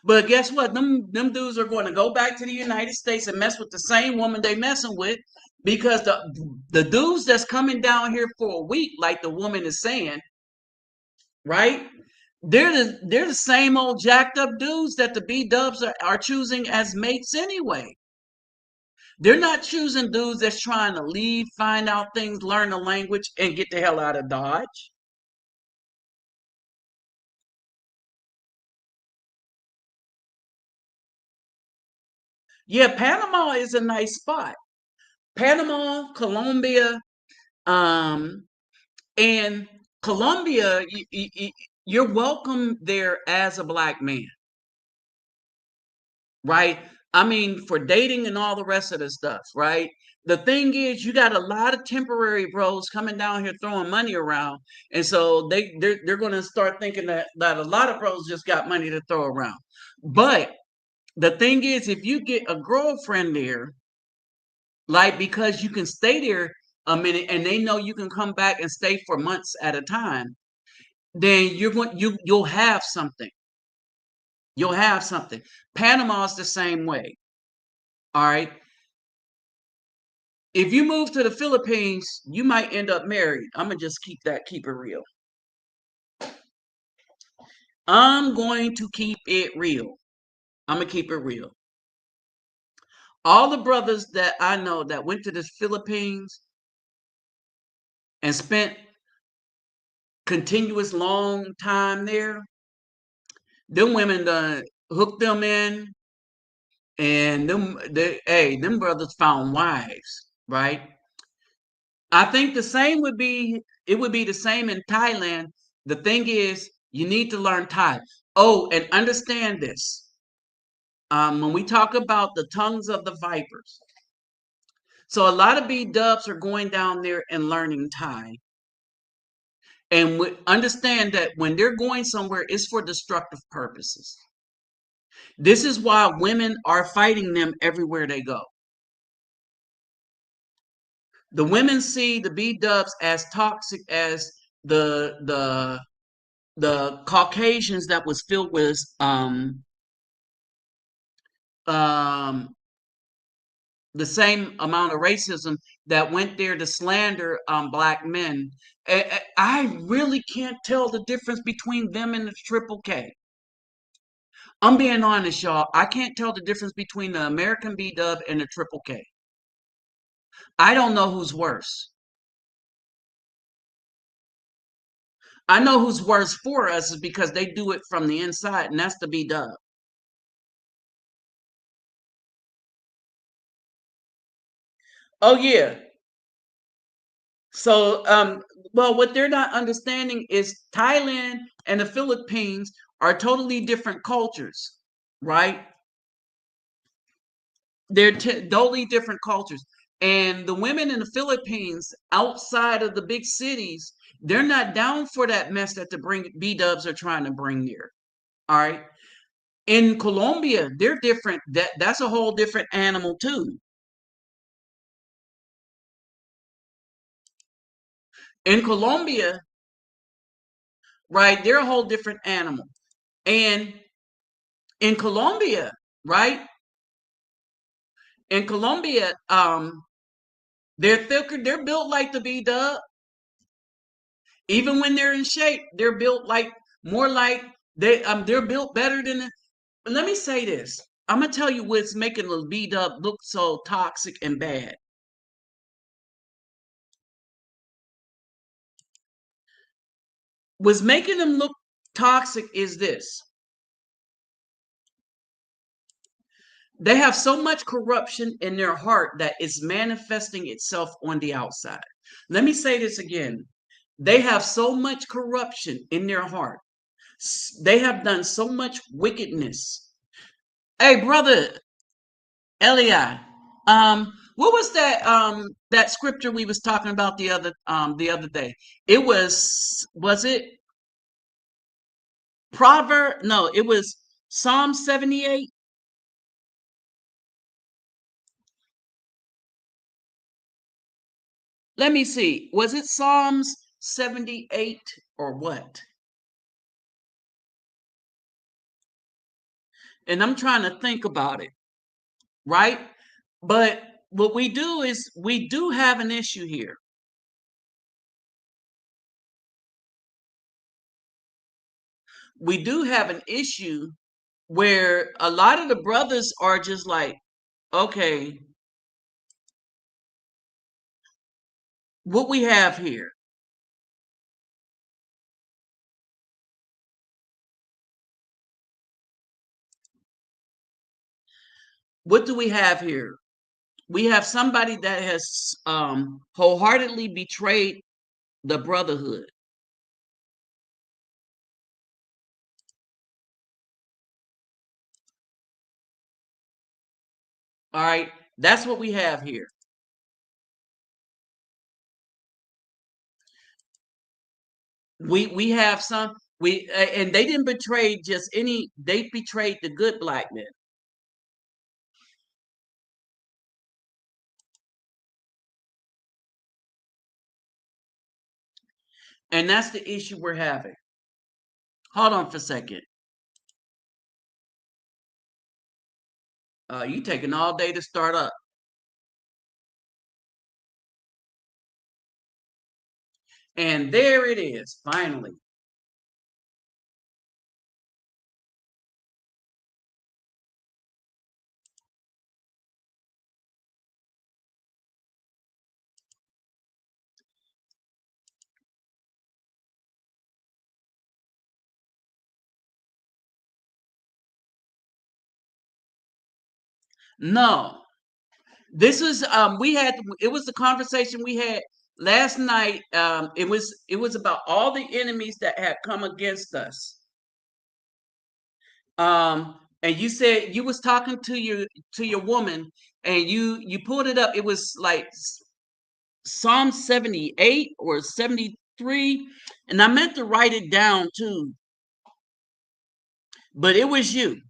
But guess what? Them dudes are going to go back to the United States and mess with the same woman they messing with because the dudes that's coming down here for a week, like the woman is saying, right? They're the same old jacked up dudes that the B dubs are choosing as mates anyway. They're not choosing dudes that's trying to leave, find out things, learn the language, and get the hell out of Dodge. Yeah, Panama is a nice spot. Panama, Colombia, um, and Colombia, you're welcome there as a black man, right? I mean, for dating and all the rest of the stuff, right? The thing is, you got a lot of temporary bros coming down here throwing money around, and so they're going to start thinking that a lot of bros just got money to throw around. But the thing is, if you get a girlfriend there, like because you can stay there a minute, and they know you can come back and stay for months at a time, then you'll have something. You'll have something. Panama's the same way. All right. If you move to the Philippines, you might end up married. I'm gonna just keep it real. I'm going to keep it real. I'm gonna keep it real. All the brothers that I know that went to the Philippines and spent continuous long time there, them women hooked them in, and them brothers found wives, right? I think the same would be it would be the same in Thailand. The thing is, you need to learn Thai. Oh, and understand this. When we talk about the tongues of the vipers, so a lot of B dubs are going down there and learning Thai, and understand that when they're going somewhere, it's for destructive purposes. This is why women are fighting them everywhere they go. The women see the B dubs as toxic as the the Caucasians that was filled with um, the same amount of racism that went there to slander black men. I really can't tell the difference between them and the Triple K. I'm being honest, y'all. I can't tell the difference between the American B Dub and the Triple K. I don't know who's worse. I know who's worse for us is because they do it from the inside, and that's the B Dub. Oh yeah. So, well, what they're not understanding is Thailand and the Philippines are totally different cultures, right? They're totally different cultures. And the women in the Philippines, outside of the big cities, they're not down for that mess that the B Dubs are trying to bring there. All right. In Colombia, they're different. That's a whole different animal too. In Colombia, right, they're a whole different animal. And in Colombia, right? In Colombia, they're thicker, they're built like the B dub. Even when they're in shape, they're built like more like they're built better than let me say this. I'm gonna tell you what's making the B dub look so toxic and bad. What's making them look toxic is this. They have so much corruption in their heart that it's manifesting itself on the outside. Let me say this again. They have so much corruption in their heart. They have done so much wickedness. Hey, brother Eli, what was that scripture we was talking about the other day? It was it Proverb? No, it was Psalm 78. Let me see. Was it Psalms 78 or what? And I'm trying to think about it, right? But what we do is we do have an issue here. We do have an issue where a lot of the brothers are just like, okay, what we have here, what do we have here? We have somebody that has wholeheartedly betrayed the brotherhood. All right, that's what we have here. We have some and they didn't betray just any. They betrayed the good black men, and that's the issue we're having. Hold on for a second. You taking all day to start up, and there it is. Finally, no. This is we had it was the conversation we had last night. It was about all the enemies that had come against us. And you said you was talking to your woman, and you pulled it up. It was like Psalm 78 or 73, and I meant to write it down too, but it was you.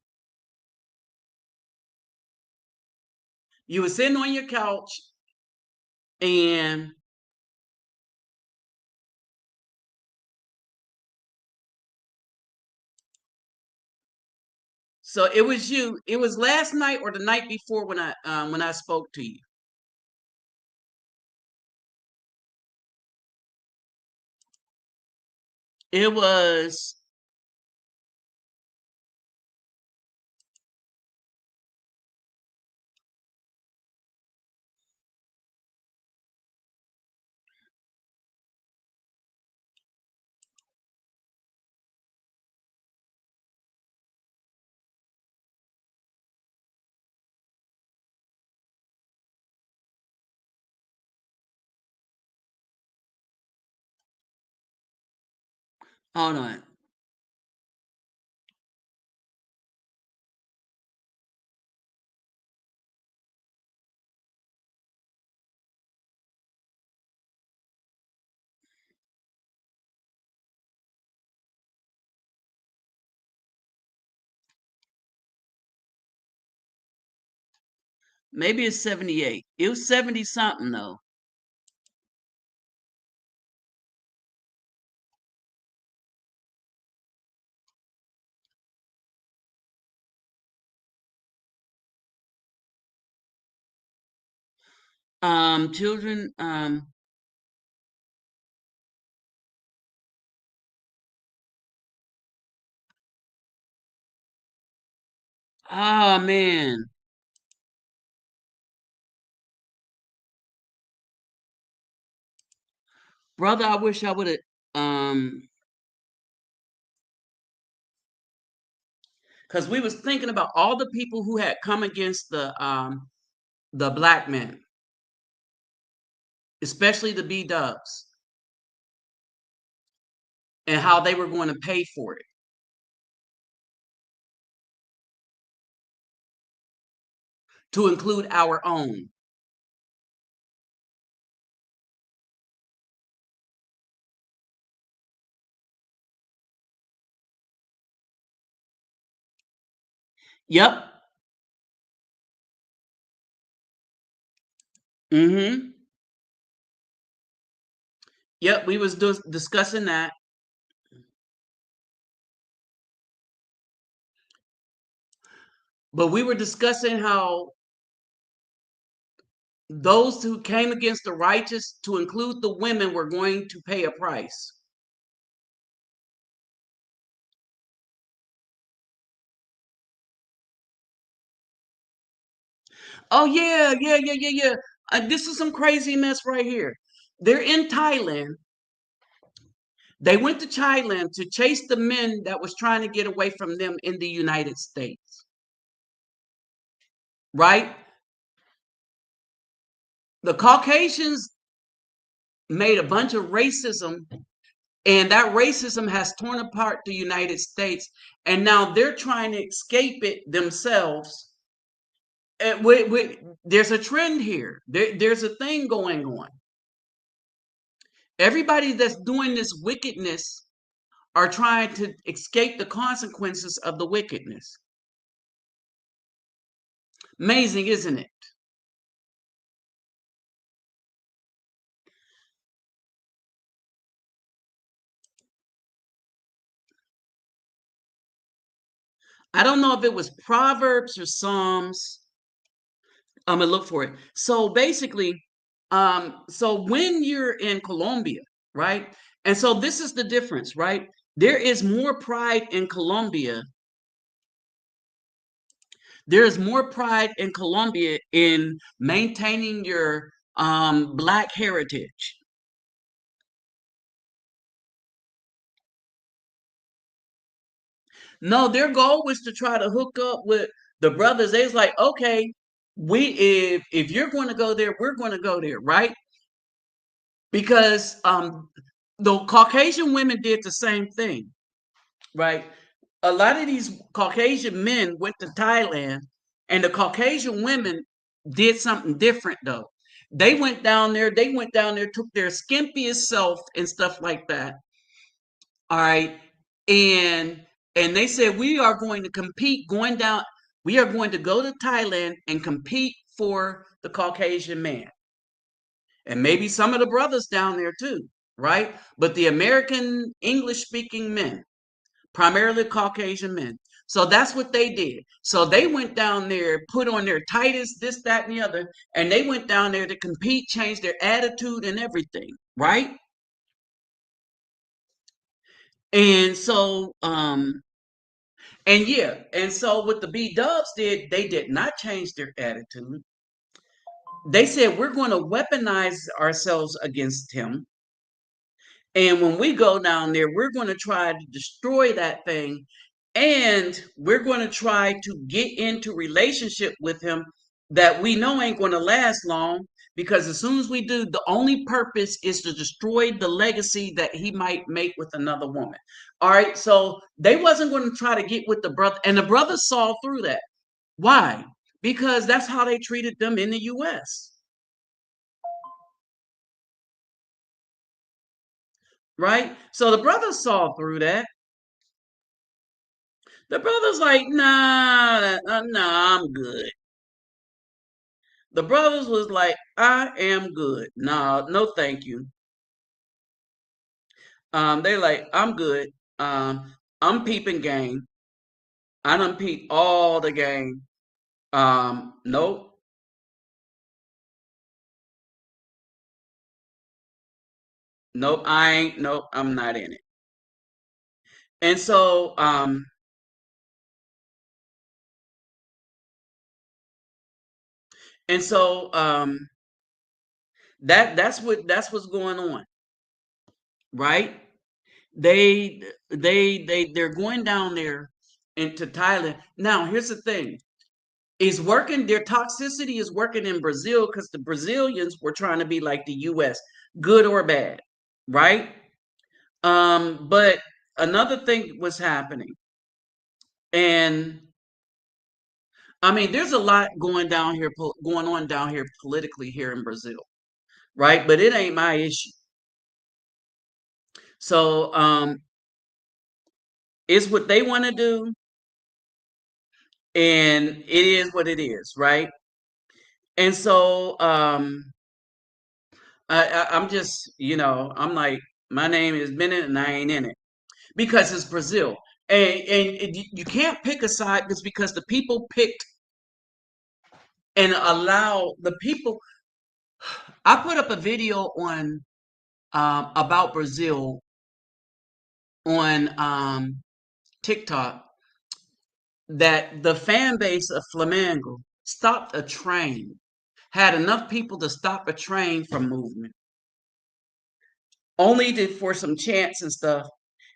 You were sitting on your couch, and so it was you. It was last night or the night before when I spoke to you. It was. Hold on. Maybe it's 78. It was 70 something though. Children. Oh man, brother, I wish I would have. Because we was thinking about all the people who had come against the black men, especially the B Dubs. and how they were going to pay for it. To include our own. Yep. Mm-hmm. Yep. We was discussing that. But we were discussing how those who came against the righteous, to include the women, were going to pay a price. Oh yeah, yeah, yeah, yeah, yeah. This is some crazy mess right here. They're in Thailand. They went to Thailand to chase the men that was trying to get away from them in the United States. Right? The Caucasians made a bunch of racism, and that racism has torn apart the United States, and now they're trying to escape it themselves. There's a trend here. There's a thing going on. Everybody that's doing this wickedness are trying to escape the consequences of the wickedness. Amazing, isn't it? I don't know if it was Proverbs or Psalms. I'm gonna look for it. So basically, so when you're in Colombia, right? And so this is the difference, right? There is more pride in Colombia. There is more pride in Colombia in maintaining your black heritage. No, their goal was to try to hook up with the brothers. They was like, okay, we if you're going to go there, we're going to go there, right? Because the Caucasian women did the same thing, right? A lot of these Caucasian men went to Thailand, and the Caucasian women did something different though. They went down there, took their skimpiest self and stuff like that. All right. And they said we are going to compete going down, we are going to go to Thailand and compete for the Caucasian man. And maybe some of the brothers down there too, right? But the American English speaking men, primarily Caucasian men. So that's what they did. So they went down there, put on their tightest, this, that, and the other, and they went down there to compete, change their attitude and everything, right? And so, and yeah, and so what the B Dubs did, they did not change their attitude. They said we're going to weaponize ourselves against him. And when we go down there, we're going to try to destroy that thing. And we're going to try to get into relationship with him that we know ain't going to last long, because as soon as we do, the only purpose is to destroy the legacy that he might make with another woman. All right. So they wasn't going to try to get with the brother. And the brothers saw through that. Why? Because that's how they treated them in the US. Right. So the brothers saw through that. The brother's like, nah, nah, I'm good. The brothers was like, I am good. No, no, thank you. They like, I'm good. I'm peeping game. I done peep all the game. Nope, nope, I ain't, nope, I'm not in it. And so, and so, that's what's going on, right? They're going down there into Thailand. Now, here's the thing: is working. Their toxicity is working in Brazil because the Brazilians were trying to be like the U.S., good or bad, right? But another thing was happening. And I mean, there's a lot going on down here politically here in Brazil, right? But it ain't my issue. So it's what they want to do, and it is what it is, right? And so I'm just, I'm like, my name is Bennett, and I ain't in it because it's Brazil, and you can't pick a side just because the people picked and allow the people. I put up a video on about Brazil on TikTok that the fan base of Flamengo stopped a train, had enough people to stop a train from movement, only for some chants and stuff.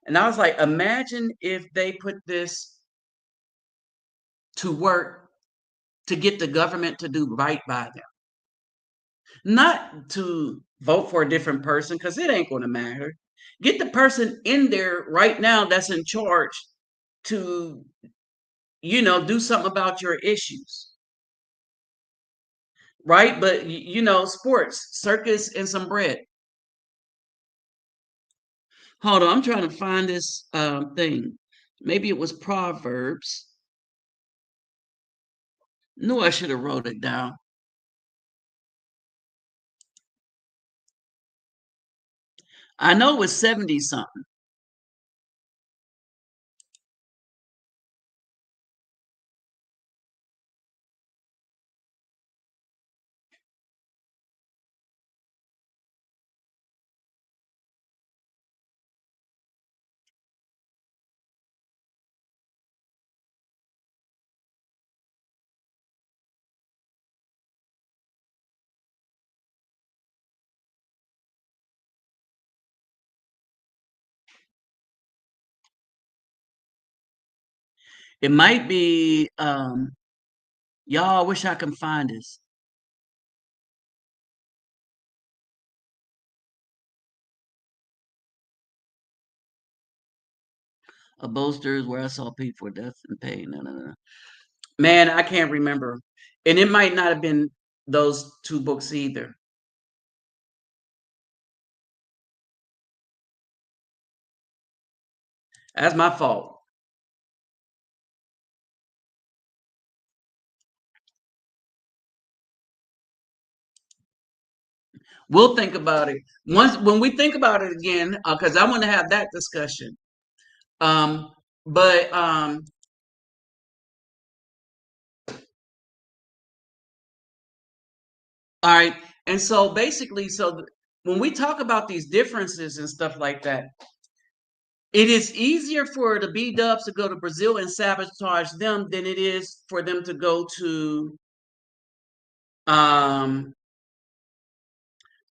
And I was like, imagine if they put this to work to get the government to do right by them, not to vote for a different person because it ain't going to matter. Get the person in there right now that's in charge to, do something about your issues, right? But sports, circus, and some bread. Hold on, I'm trying to find this thing. Maybe it was Proverbs. No, I should have wrote it down. I know it was 70 something. It might be y'all. I wish I can find this. A bolster is where I saw people for death and pain. No, no, no. Man, I can't remember. And it might not have been those two books either. That's my fault. We'll think about it once when we think about it again, because I want to have that discussion. Um, but all right, and so basically, when we talk about these differences and stuff like that, it is easier for the B Dubs to go to Brazil and sabotage them than it is for them to go to um,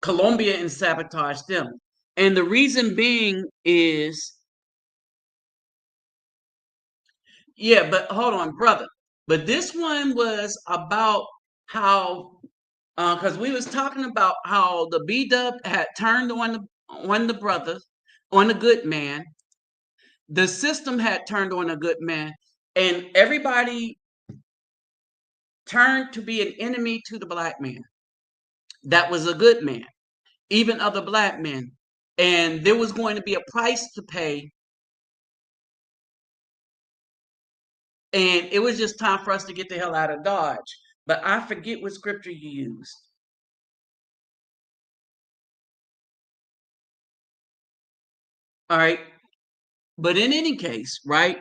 Colombia and sabotage them. And the reason being is, yeah, but hold on, brother. But this one was about how, because we was talking about how the B Dub had turned on the brothers, on the good man. The system had turned on a good man, and everybody turned to be an enemy to the black man. That was a good man, even other black men. And there was going to be a price to pay. And it was just time for us to get the hell out of Dodge. But I forget what scripture you used. All right. But in any case, right?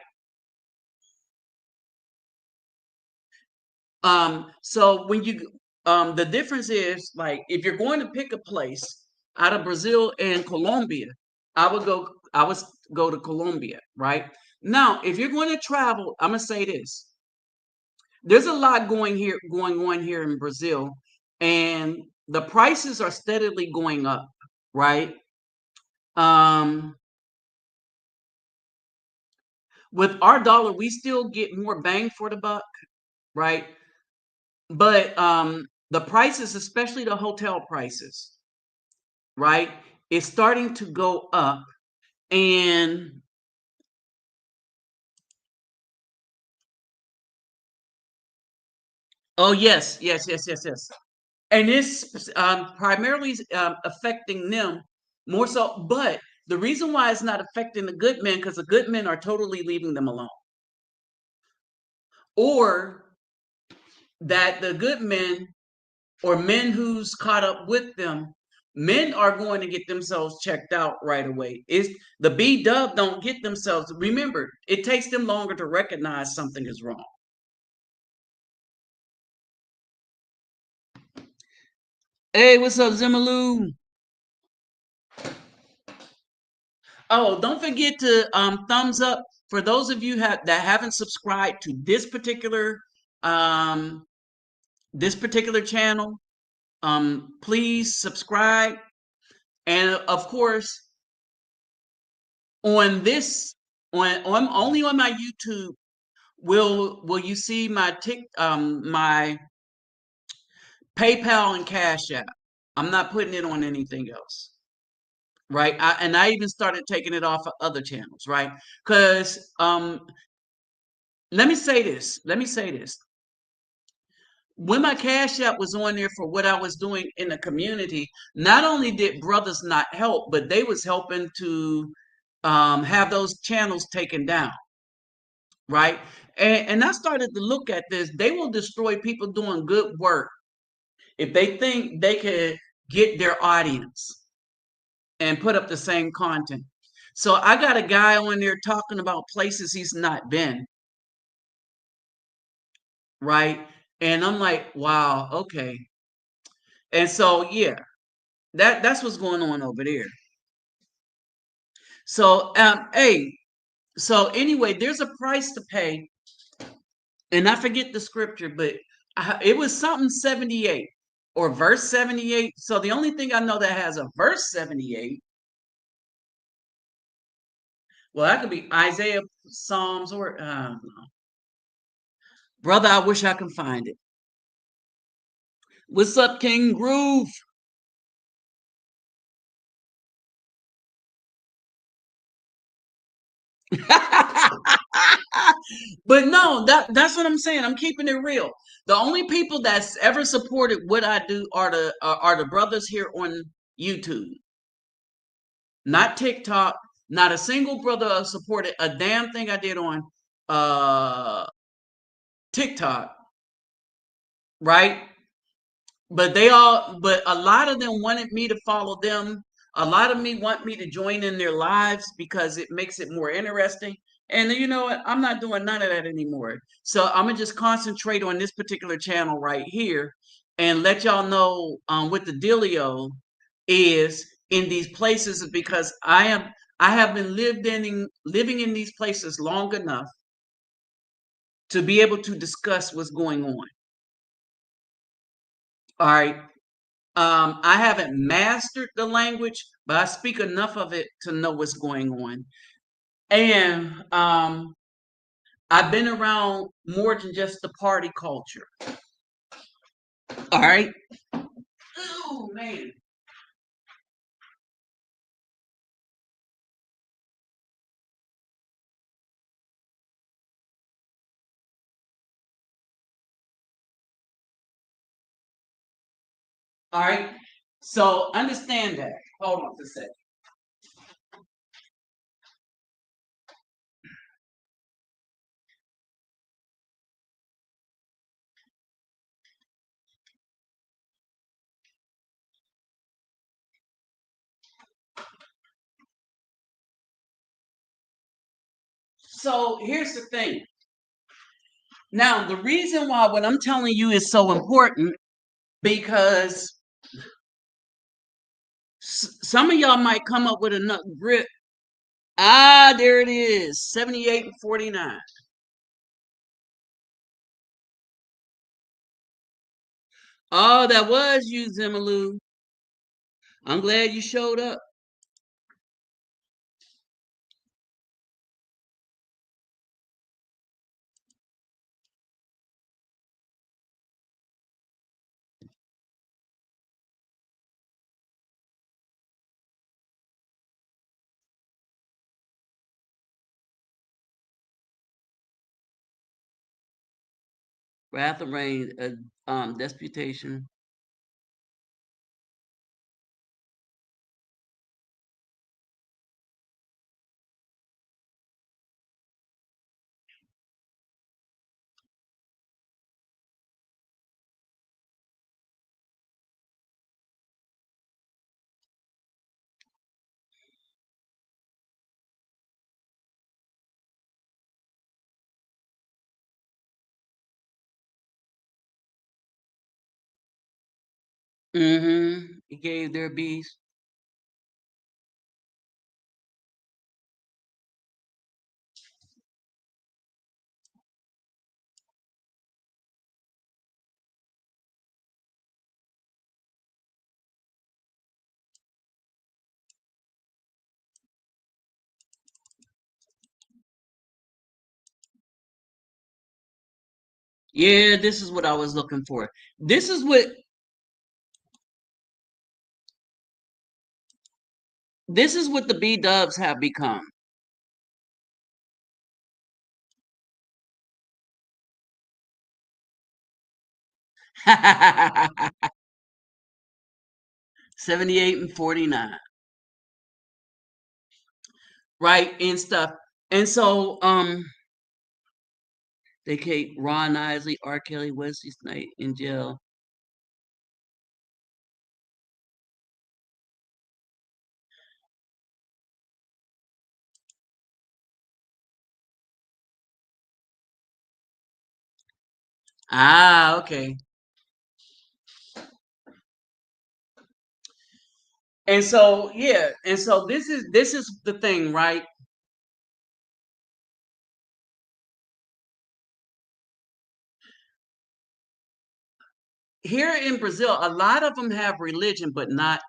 So when you the difference is like if you're going to pick a place out of Brazil and Colombia, I would go to Colombia, right? Now, if you're going to travel, I'm gonna say this. There's a lot going on here in Brazil, and the prices are steadily going up, right? Um, with our dollar, we still get more bang for the buck, right? But the prices, especially the hotel prices, right, is starting to go up. And Oh yes, yes, yes, yes, yes. And it's primarily affecting them more so. But the reason why it's not affecting the good men, because the good men are totally leaving them alone, or that the good men or men who's caught up with them, men are going to get themselves checked out right away. It's the B dub don't get themselves. Remember, it takes them longer to recognize something is wrong. Hey, what's up, Zimaloo? Oh, don't forget to thumbs up for those of you that haven't subscribed to um, this particular channel. Please subscribe, and of course, on this on only on my YouTube will you see my PayPal and Cash App. I'm not putting it on anything else, right? And I even started taking it off of other channels, right? Because let me say this. Let me say this. When my Cash App was on there for what I was doing in the community, not only did brothers not help, but they was helping to have those channels taken down, right? And I started to look at this. They will destroy people doing good work if they think they can get their audience and put up the same content. So I got a guy on there talking about places he's not been, right? And I'm like, wow, okay. And so yeah, that's what's going on over there. So hey, so anyway, there's a price to pay, and I forget the scripture, but it was something 78 or verse 78. So the only thing I know that has a verse 78, well, that could be Isaiah, Psalms, or brother. I wish I could find it. What's up, King Groove? But no, that's what I'm saying. I'm keeping it real. The only people that's ever supported what I do are the brothers here on YouTube, not TikTok. Not a single brother supported a damn thing I did on uh TikTok, right? But a lot of them wanted me to follow them. A lot of me want me to join in their lives because it makes it more interesting. And you know what? I'm not doing none of that anymore. So I'm gonna just concentrate on this particular channel right here and let y'all know what the dealio is in these places because I have been living in these places long enough to be able to discuss what's going on. All right. I haven't mastered the language, but I speak enough of it to know what's going on. And I've been around more than just the party culture. All right. Oh man. All right. So understand that. Hold on for a second. So here's the thing. Now, the reason why what I'm telling you is so important because some of y'all might come up with another grip. Ah, there it is, 78 and 49. Oh, that was you, Zimaloo. I'm glad you showed up. Wrath and Rain, Disputation. Mm-hmm. He gave their beast. Yeah, this is what I was looking for. This is what this is what the B Dubs have become. 78 and 49. Right? And stuff. And so they keep Ron Isley, R. Kelly, Wesley Snipes in jail. Ah, okay. And so yeah, and so this is the thing, right? Here in Brazil, a lot of them have religion, but not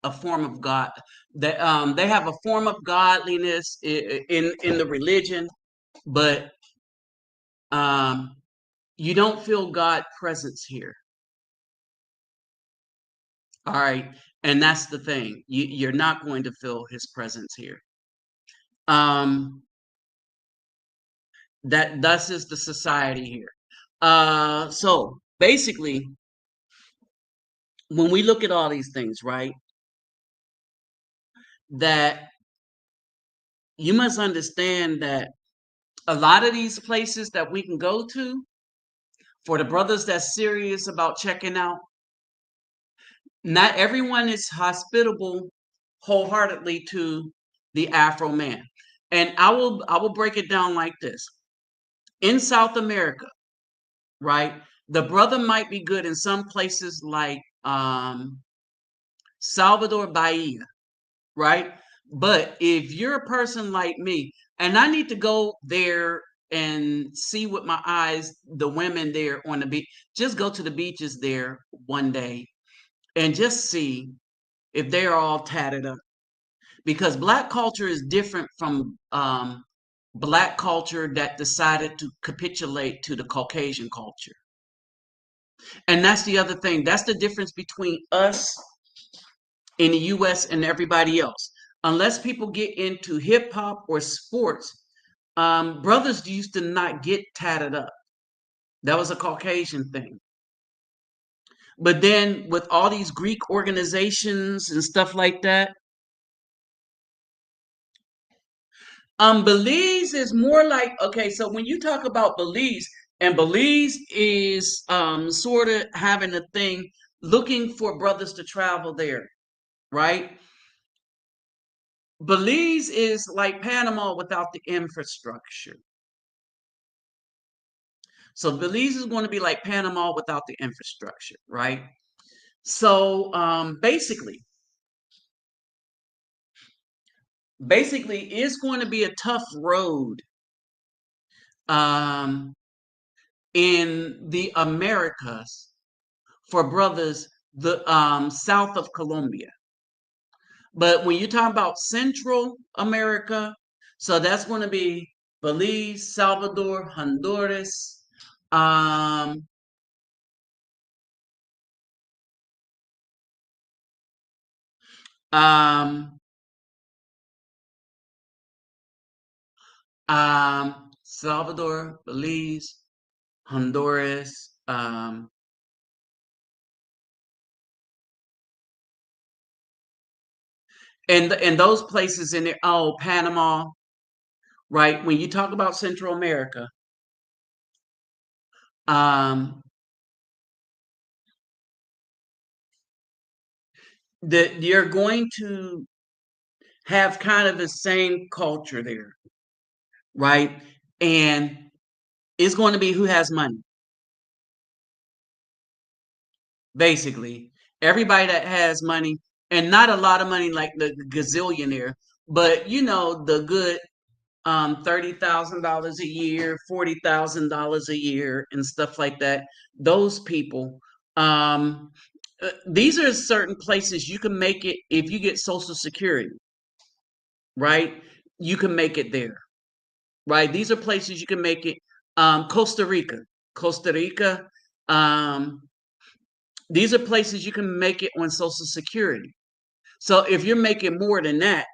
a form of God. They have a form of godliness in the religion, but um, you don't feel God presence here. All right, and that's the thing. You're not going to feel His presence here. Um, that thus is the society here. So basically, when we look at all these things, right, that you must understand that a lot of these places that we can go to for the brothers that's serious about checking out, not everyone is hospitable wholeheartedly to the Afro man. And I will break it down like this. In South America, right? The brother might be good in some places like Salvador Bahia, right? But if you're a person like me, and I need to go there and see with my eyes the women there on the beach, just go to the beaches there one day and just see if they're all tatted up. Because black culture is different from black culture that decided to capitulate to the Caucasian culture. And that's the other thing. That's the difference between us in the US and everybody else. Unless people get into hip hop or sports, brothers used to not get tatted up. That was a Caucasian thing. But then with all these Greek organizations and stuff like that, Belize is more like, okay, so when you talk about Belize, and Belize is sort of having a thing looking for brothers to travel there, right? Belize is like Panama without the infrastructure. So Belize is going to be like Panama without the infrastructure, right? So basically, it's going to be a tough road um, in the Americas for brothers the south of Colombia. But when you talk about Central America, so that's going to be Belize, Salvador, Honduras, um, um, Salvador, Belize. Honduras, and those places in there. Oh, Panama, right? When you talk about Central America, um, that you're going to have kind of the same culture there, right? And it's going to be who has money, basically. Everybody that has money, and not a lot of money like the gazillionaire, but the good $30,000 a year, $40,000 a year, and stuff like that. Those people, um, these are certain places you can make it if you get Social Security, right? You can make it there, right? These are places you can make it. Costa Rica, Costa Rica. Um, these are places you can make it on Social Security. So if you're making more than that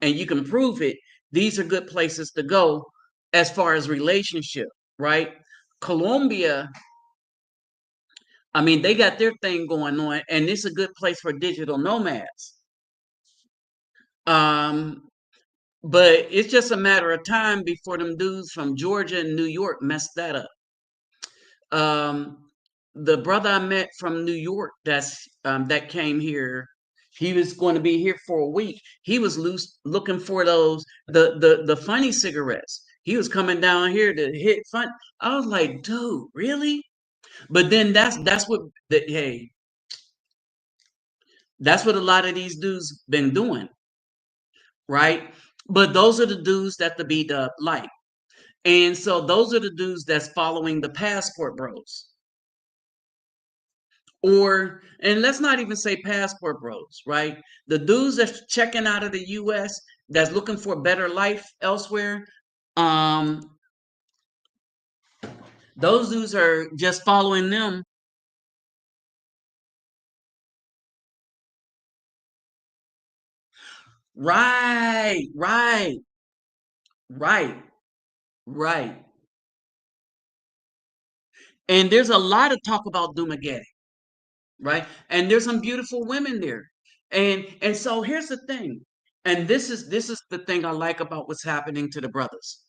and you can prove it, these are good places to go as far as relationship, right? Colombia, I mean, they got their thing going on, and it's a good place for digital nomads. Um, but it's just a matter of time before them dudes from Georgia and New York mess that up. Um, the brother I met from New York that came here, he was going to be here for a week. He was looking for those the funny cigarettes. He was coming down here to hit fun. I was like, dude, really? But then that's what hey, that's what a lot of these dudes been doing, right? But those are the dudes that the B Dub like. And so those are the dudes that's following the passport bros. Or, and let's not even say passport bros, right? The dudes that's checking out of the US that's looking for a better life elsewhere, um, those dudes are just following them. Right, right, right, right. And there's a lot of talk about Dumaguete, right? And there's some beautiful women there. And so here's the thing. And this is the thing I like about what's happening to the brothers.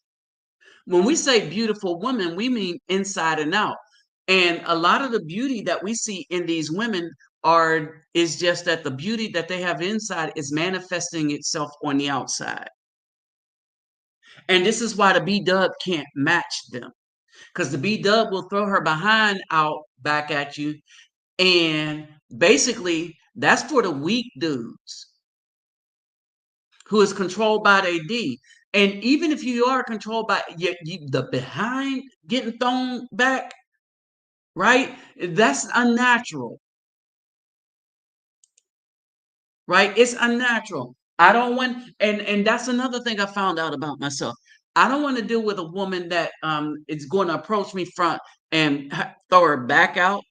When we say beautiful women, we mean inside and out. And a lot of the beauty that we see in these women is just that the beauty that they have inside is manifesting itself on the outside. And this is why the B Dub can't match them. Because the B Dub will throw her behind out back at you. And basically, that's for the weak dudes who is controlled by their D. And even if you are controlled by the behind getting thrown back, right? That's unnatural, right? It's unnatural. I don't want, and that's another thing I found out about myself. I don't want to deal with a woman that is going to approach me front and throw her back out.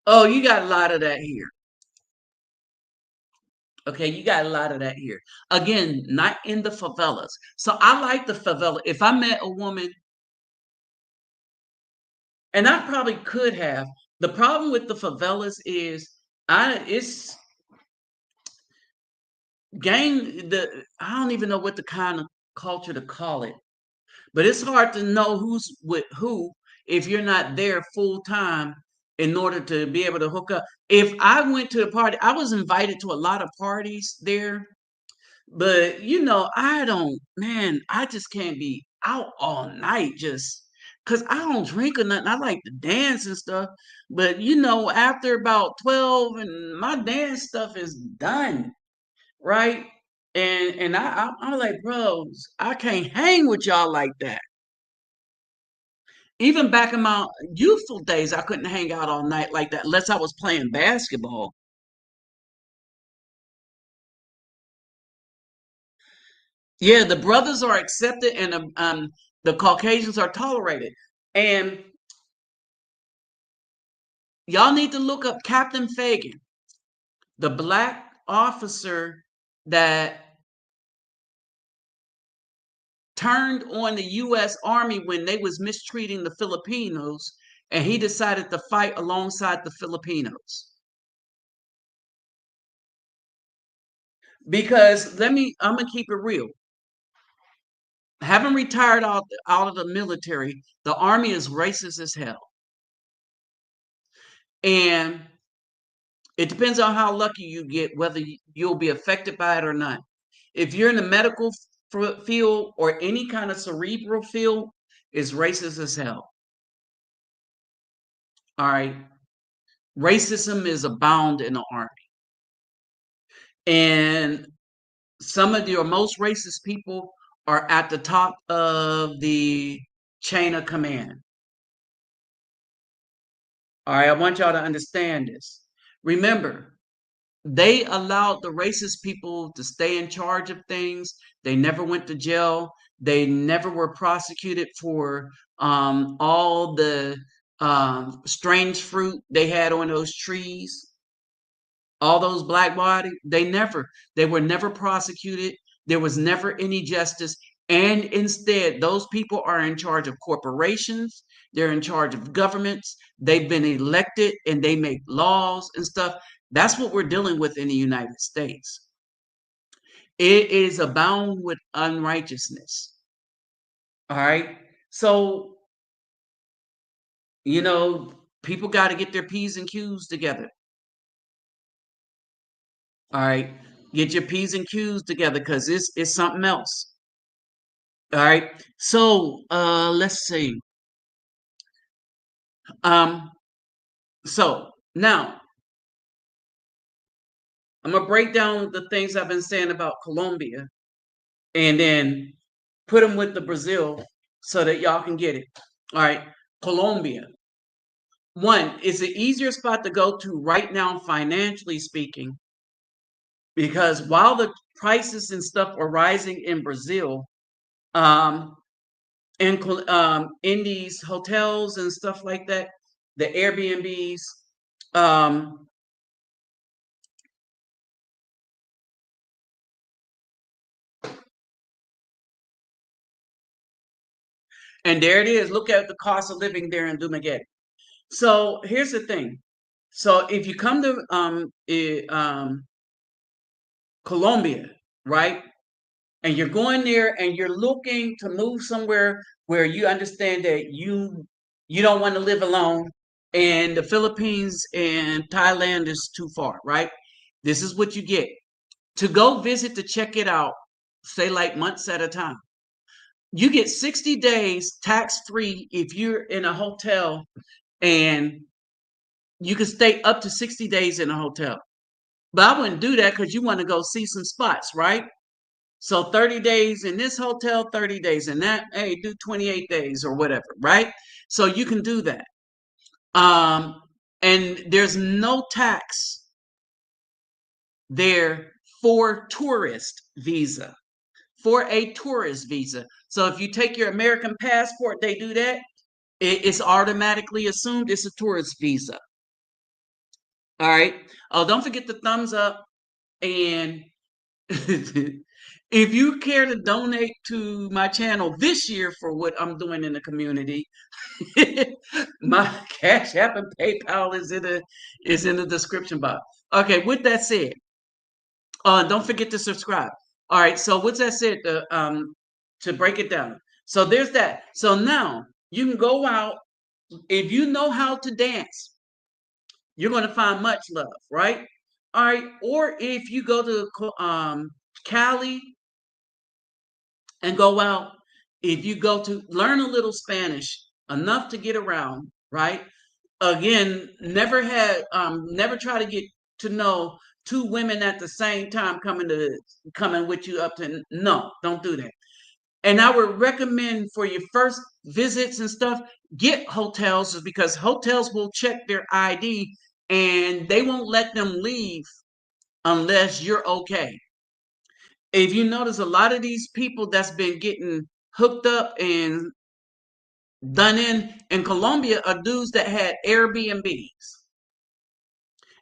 Oh, you got a lot of that here. Okay, you got a lot of that here. Again, not in the favelas. So I like the favela. If I met a woman, and I probably could have, the problem with the favelas is it's gang I don't even know what the kind of culture to call it, but it's hard to know who's with who if you're not there full time in order to be able to hook up. If I went to a party, I was invited to a lot of parties there. But I don't, man, I just can't be out all night just because I don't drink or nothing. I like to dance and stuff. But after about 12 and my dance stuff is done, right? And I'm like, bros, I can't hang with y'all like that. Even back in my youthful days, I couldn't hang out all night like that unless I was playing basketball. Yeah, the brothers are accepted and the Caucasians are tolerated. And Y'all need to look up Captain Fagan, the black officer that turned on the U.S. Army when they was mistreating the Filipinos, and he decided to fight alongside the Filipinos. Because I'm gonna keep it real. Having retired out of the military, the Army is racist as hell, and it depends on how lucky you get whether you'll be affected by it or not. If you're in the medical field or any kind of cerebral field, it's racist as hell. All right. Racism is abound in the Army. And some of your most racist people are at the top of the chain of command. All right. I want y'all to understand this. Remember, they allowed the racist people to stay in charge of things. They never went to jail. They never were prosecuted for all the strange fruit they had on those trees. All those black bodies, they were never prosecuted. There was never any justice. And instead, those people are in charge of corporations. They're in charge of governments. They've been elected and they make laws and stuff. That's what we're dealing with in the United States. It is abound with unrighteousness. All right. So, people got to get their P's and Q's together. All right. Get your P's and Q's together because it's something else. All right. So let's see. Um, so now I'm gonna break down the things I've been saying about Colombia and then put them with the Brazil so that y'all can get it. All right. Colombia. One, it's an easier spot to go to right now, financially speaking, because while the prices and stuff are rising in Brazil, um, and in these hotels and stuff like that, the Airbnbs, um, and there it is. Look at the cost of living there in Dumaguete. So here's the thing. So if you come to Colombia, right, and you're going there and you're looking to move somewhere where you understand that you don't want to live alone, and the Philippines and Thailand is too far, right? This is what you get. To go visit to check it out, say like months at a time. You get 60 days tax free if you're in a hotel, and you can stay up to 60 days in a hotel. But I wouldn't do that because you want to go see some spots, right? So 30 days in this hotel, 30 days in that. Hey, do 28 days or whatever, right? So you can do that. Um, and there's no tax there for tourist visa. For a tourist visa. So if you take your American passport, they do that. It's automatically assumed it's a tourist visa. All right. Oh, don't forget the thumbs up. And if you care to donate to my channel this year for what I'm doing in the community, my Cash App and PayPal is in the description box. Okay. With that said, don't forget to subscribe. All right. So with that said, to break it down. So there's that. So now you can go out. If you know how to dance, you're going to find much love, right? All right. Or if you go to Cali and go out, if you go to learn a little Spanish, enough to get around, right? Again, never try to get to know two women at the same time coming with you up to, no, don't do that. And I would recommend for your first visits and stuff, get hotels because hotels will check their ID and they won't let them leave unless you're okay. If you notice, a lot of these people that's been getting hooked up and done in Colombia are dudes that had Airbnbs.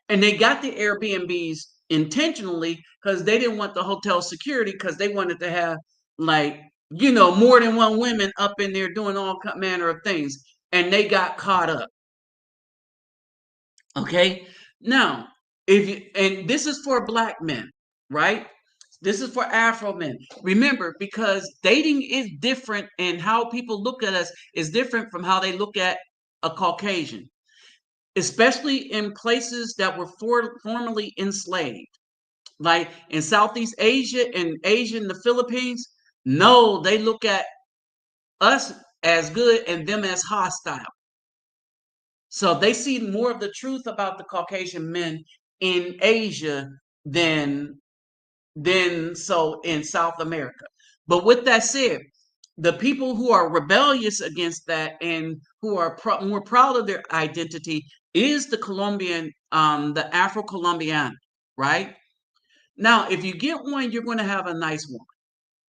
And they got the Airbnbs intentionally because they didn't want the hotel security, because they wanted to have, like, more than one woman up in there doing all manner of things. And they got caught up. Okay. Now, and this is for black men, right? This is for Afro men. Remember, because dating is different, and how people look at us is different from how they look at a Caucasian, especially in places that were formerly enslaved, like in Southeast Asia and Asia and the Philippines. No, they look at us as good and them as hostile. So they see more of the truth about the Caucasian men in Asia than so in South America. But with that said, the people who are rebellious against that and who are more proud of their identity is the Colombian, the Afro-Colombian, right? Now, if you get one, you're going to have a nice one,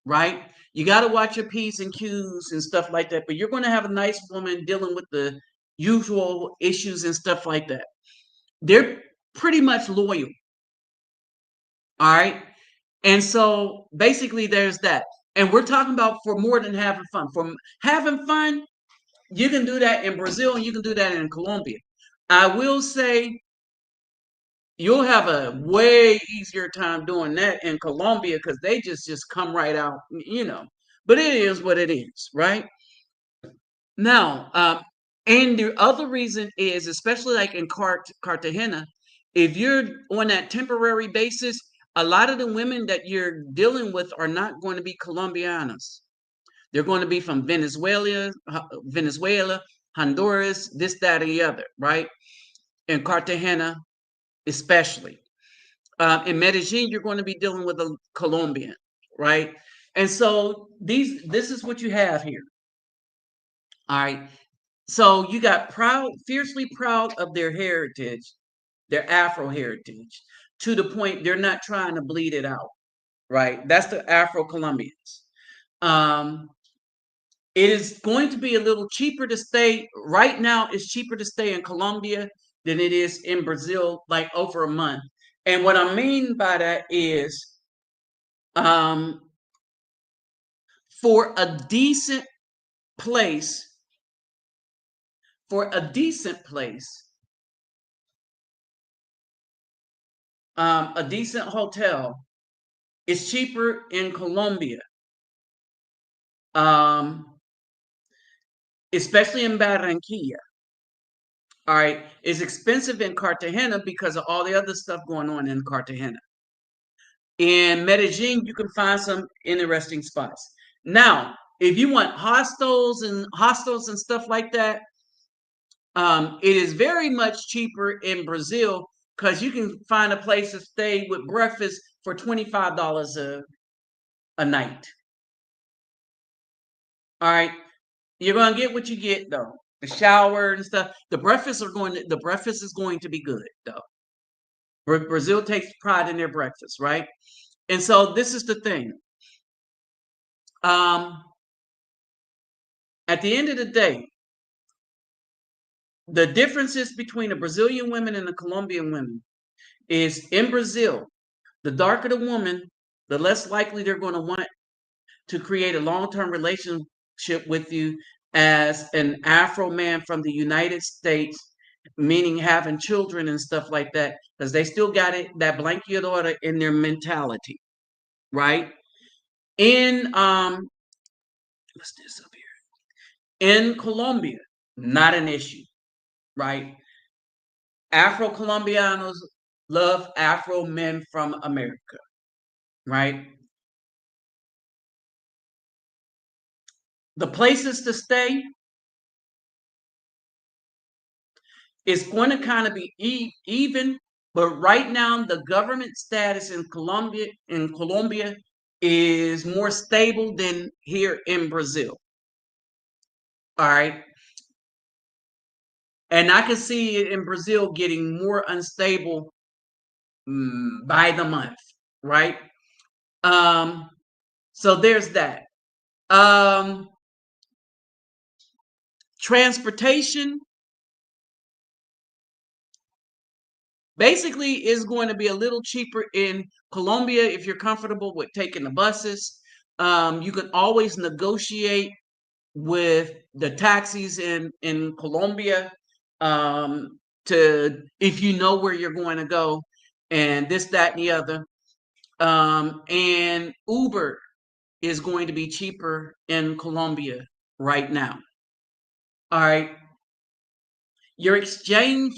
right? You got to watch your P's and Q's and stuff like that, but you're going to have a nice woman dealing with the usual issues and stuff like that. They're pretty much loyal, all right? And so basically, there's that. And we're talking about for more than having fun. For having fun, you can do that in Brazil and you can do that in Colombia. I will say you'll have a way easier time doing that in Colombia because they just come right out. But it is what it is, right? Now, and the other reason is, especially like in Cartagena, if you're on that temporary basis, a lot of the women that you're dealing with are not going to be Colombianas. They're going to be from Venezuela, Honduras, this, that, and the other, right? In Cartagena, especially. In Medellin, you're going to be dealing with a Colombian, right? And so this is what you have here. All right. So you got fiercely proud of their heritage, their Afro heritage, to the point they're not trying to bleed it out, right? That's the Afro Colombians. Um, it is going to be a little cheaper to stay right now. It's cheaper to stay in Colombia than it is in Brazil, like over a month. And what I mean by that is, um, for a decent place, for a decent place, a decent hotel, it's cheaper in Colombia, um, especially in Barranquilla. All right, it's expensive in Cartagena because of all the other stuff going on in Cartagena. In Medellin, you can find some interesting spots. Now, if you want hostels and stuff like that, it is very much cheaper in Brazil because you can find a place to stay with breakfast for $25 a night. All right, you're gonna get what you get though. The shower and stuff. The breakfast is going to be good though. Brazil takes pride in their breakfast, right? And so this is the thing. Um, at the end of the day, the differences between the Brazilian women and the Colombian women is in Brazil, the darker the woman, the less likely they're going to want to create a long-term relationship with you as an Afro man from the United States, meaning having children and stuff like that, because they still got that blanket order in their mentality, right? In what's this up here? In Colombia, not an issue, right? Afro Colombianos love Afro men from America, right? The places to stay is going to kind of be even, but right now the government status in Colombia is more stable than here in Brazil. All right. And I can see it in Brazil getting more unstable, by the month, right? Um, so there's that. Um, Transportation, Basically, it's going to be a little cheaper in Colombia if you're comfortable with taking the buses. You can always negotiate with the taxis in Colombia, to if you know where you're going to go, and this, that, and the other. And Uber is going to be cheaper in Colombia right now. All right, your exchange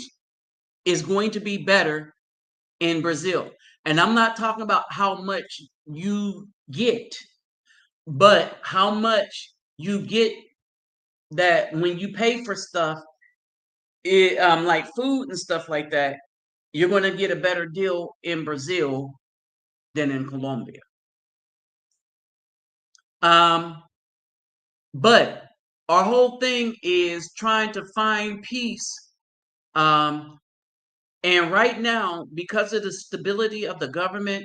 is going to be better in Brazil, and I'm not talking about how much you get, but how much you get, that when you pay for stuff, like food and stuff like that, you're going to get a better deal in Brazil than in Colombia. Um, but our whole thing is trying to find peace. Um, and right now, because of the stability of the government,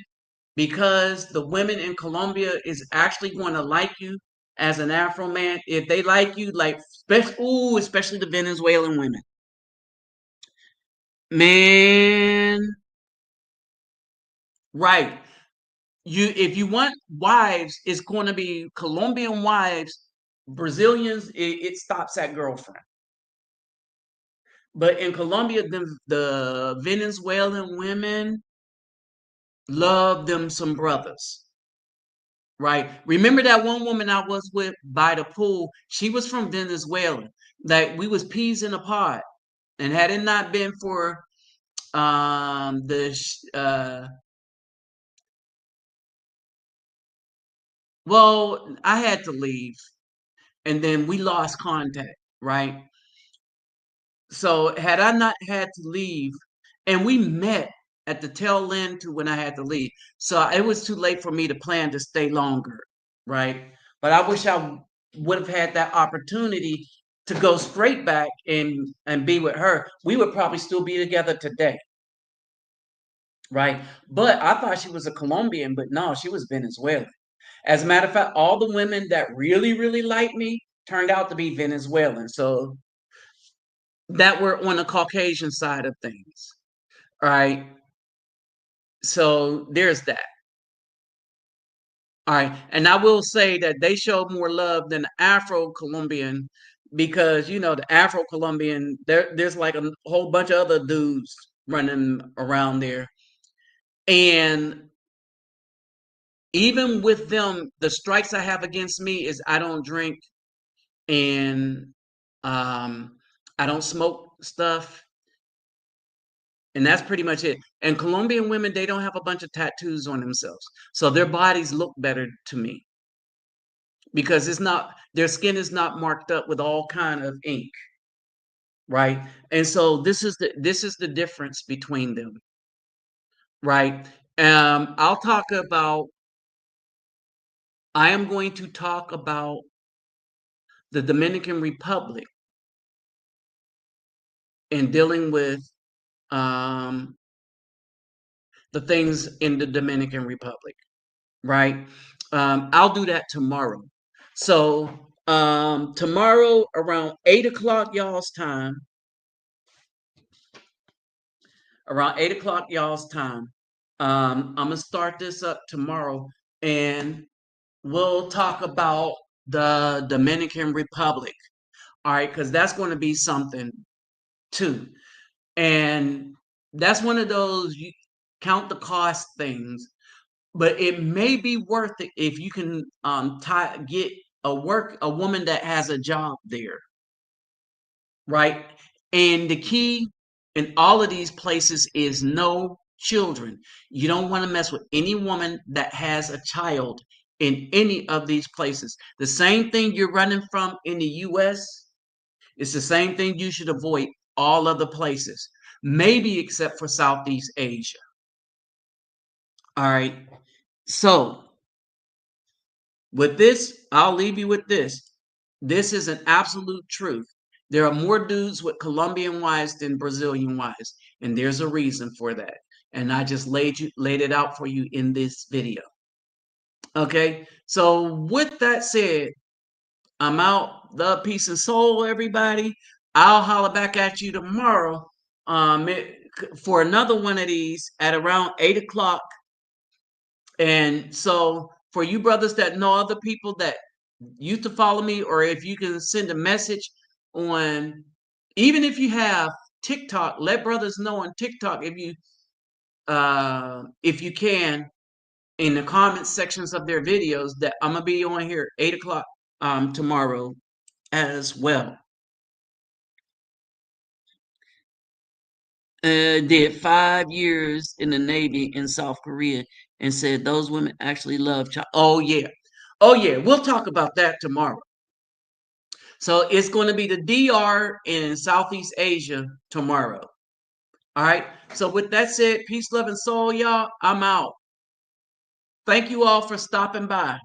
because the women in Colombia is actually going to like you as an Afro man, if they like you, like, especially the Venezuelan women, man, right? If you want wives, it's going to be Colombian wives. Brazilians, it stops at girlfriend. But in Colombia, the Venezuelan women love them some brothers, right? Remember that one woman I was with by the pool? She was from Venezuela. Like, we was peas in a pod, and had it not been for the well, I had to leave, and then we lost contact, right? So had I not had to leave, and we met at the tail end to when I had to leave, so it was too late for me to plan to stay longer, right? But I wish I would have had that opportunity to go straight back and be with her. We would probably still be together today, right? But I thought she was a Colombian, but no, she was Venezuelan. As a matter of fact, all the women that really, really liked me turned out to be Venezuelan. So that were on the Caucasian side of things. All right. So there's that. All right. And I will say that they showed more love than the Afro Colombian, because, the Afro Colombian, there's like a whole bunch of other dudes running around there. And even with them, the strikes I have against me is I don't drink, and I don't smoke stuff. And that's pretty much it. And Colombian women, they don't have a bunch of tattoos on themselves. So their bodies look better to me, because it's not, their skin is not marked up with all kind of ink, right? And so this is the difference between them, right? I'll talk about I am going to talk about the Dominican Republic, and dealing with um the things in the Dominican Republic, right? I'll do that tomorrow. So tomorrow around 8 o'clock y'all's time, I'm gonna start this up tomorrow, and we'll talk about the Dominican Republic. All right, because that's going to be something too, and that's one of those you count the cost things, but it may be worth it if you can get a woman that has a job there, right? And the key in all of these places is no children. You don't want to mess with any woman that has a child in any of these places. The same thing you're running from in the US, it's the same thing you should avoid all other places, maybe except for Southeast Asia. All right. So with this, I'll leave you with this. This is an absolute truth. There are more dudes with Colombian wives than Brazilian wives, and there's a reason for that. And I just laid it out for you in this video. Okay, so with that said, I'm out. The peace and soul, everybody. I'll holler back at you tomorrow for another one of these at around 8 o'clock. And so for you brothers that know other people that used to follow me, or if you can send a message on, even if you have TikTok, let brothers know on TikTok if you can, in the comment sections of their videos, that I'm gonna be on here 8 o'clock tomorrow as well. Did 5 years in the Navy in South Korea and said those women actually love child. Oh yeah. Oh yeah. We'll talk about that tomorrow. So it's going to be the DR in Southeast Asia tomorrow. All right. So with that said, peace, love, and soul, y'all. I'm out. Thank you all for stopping by.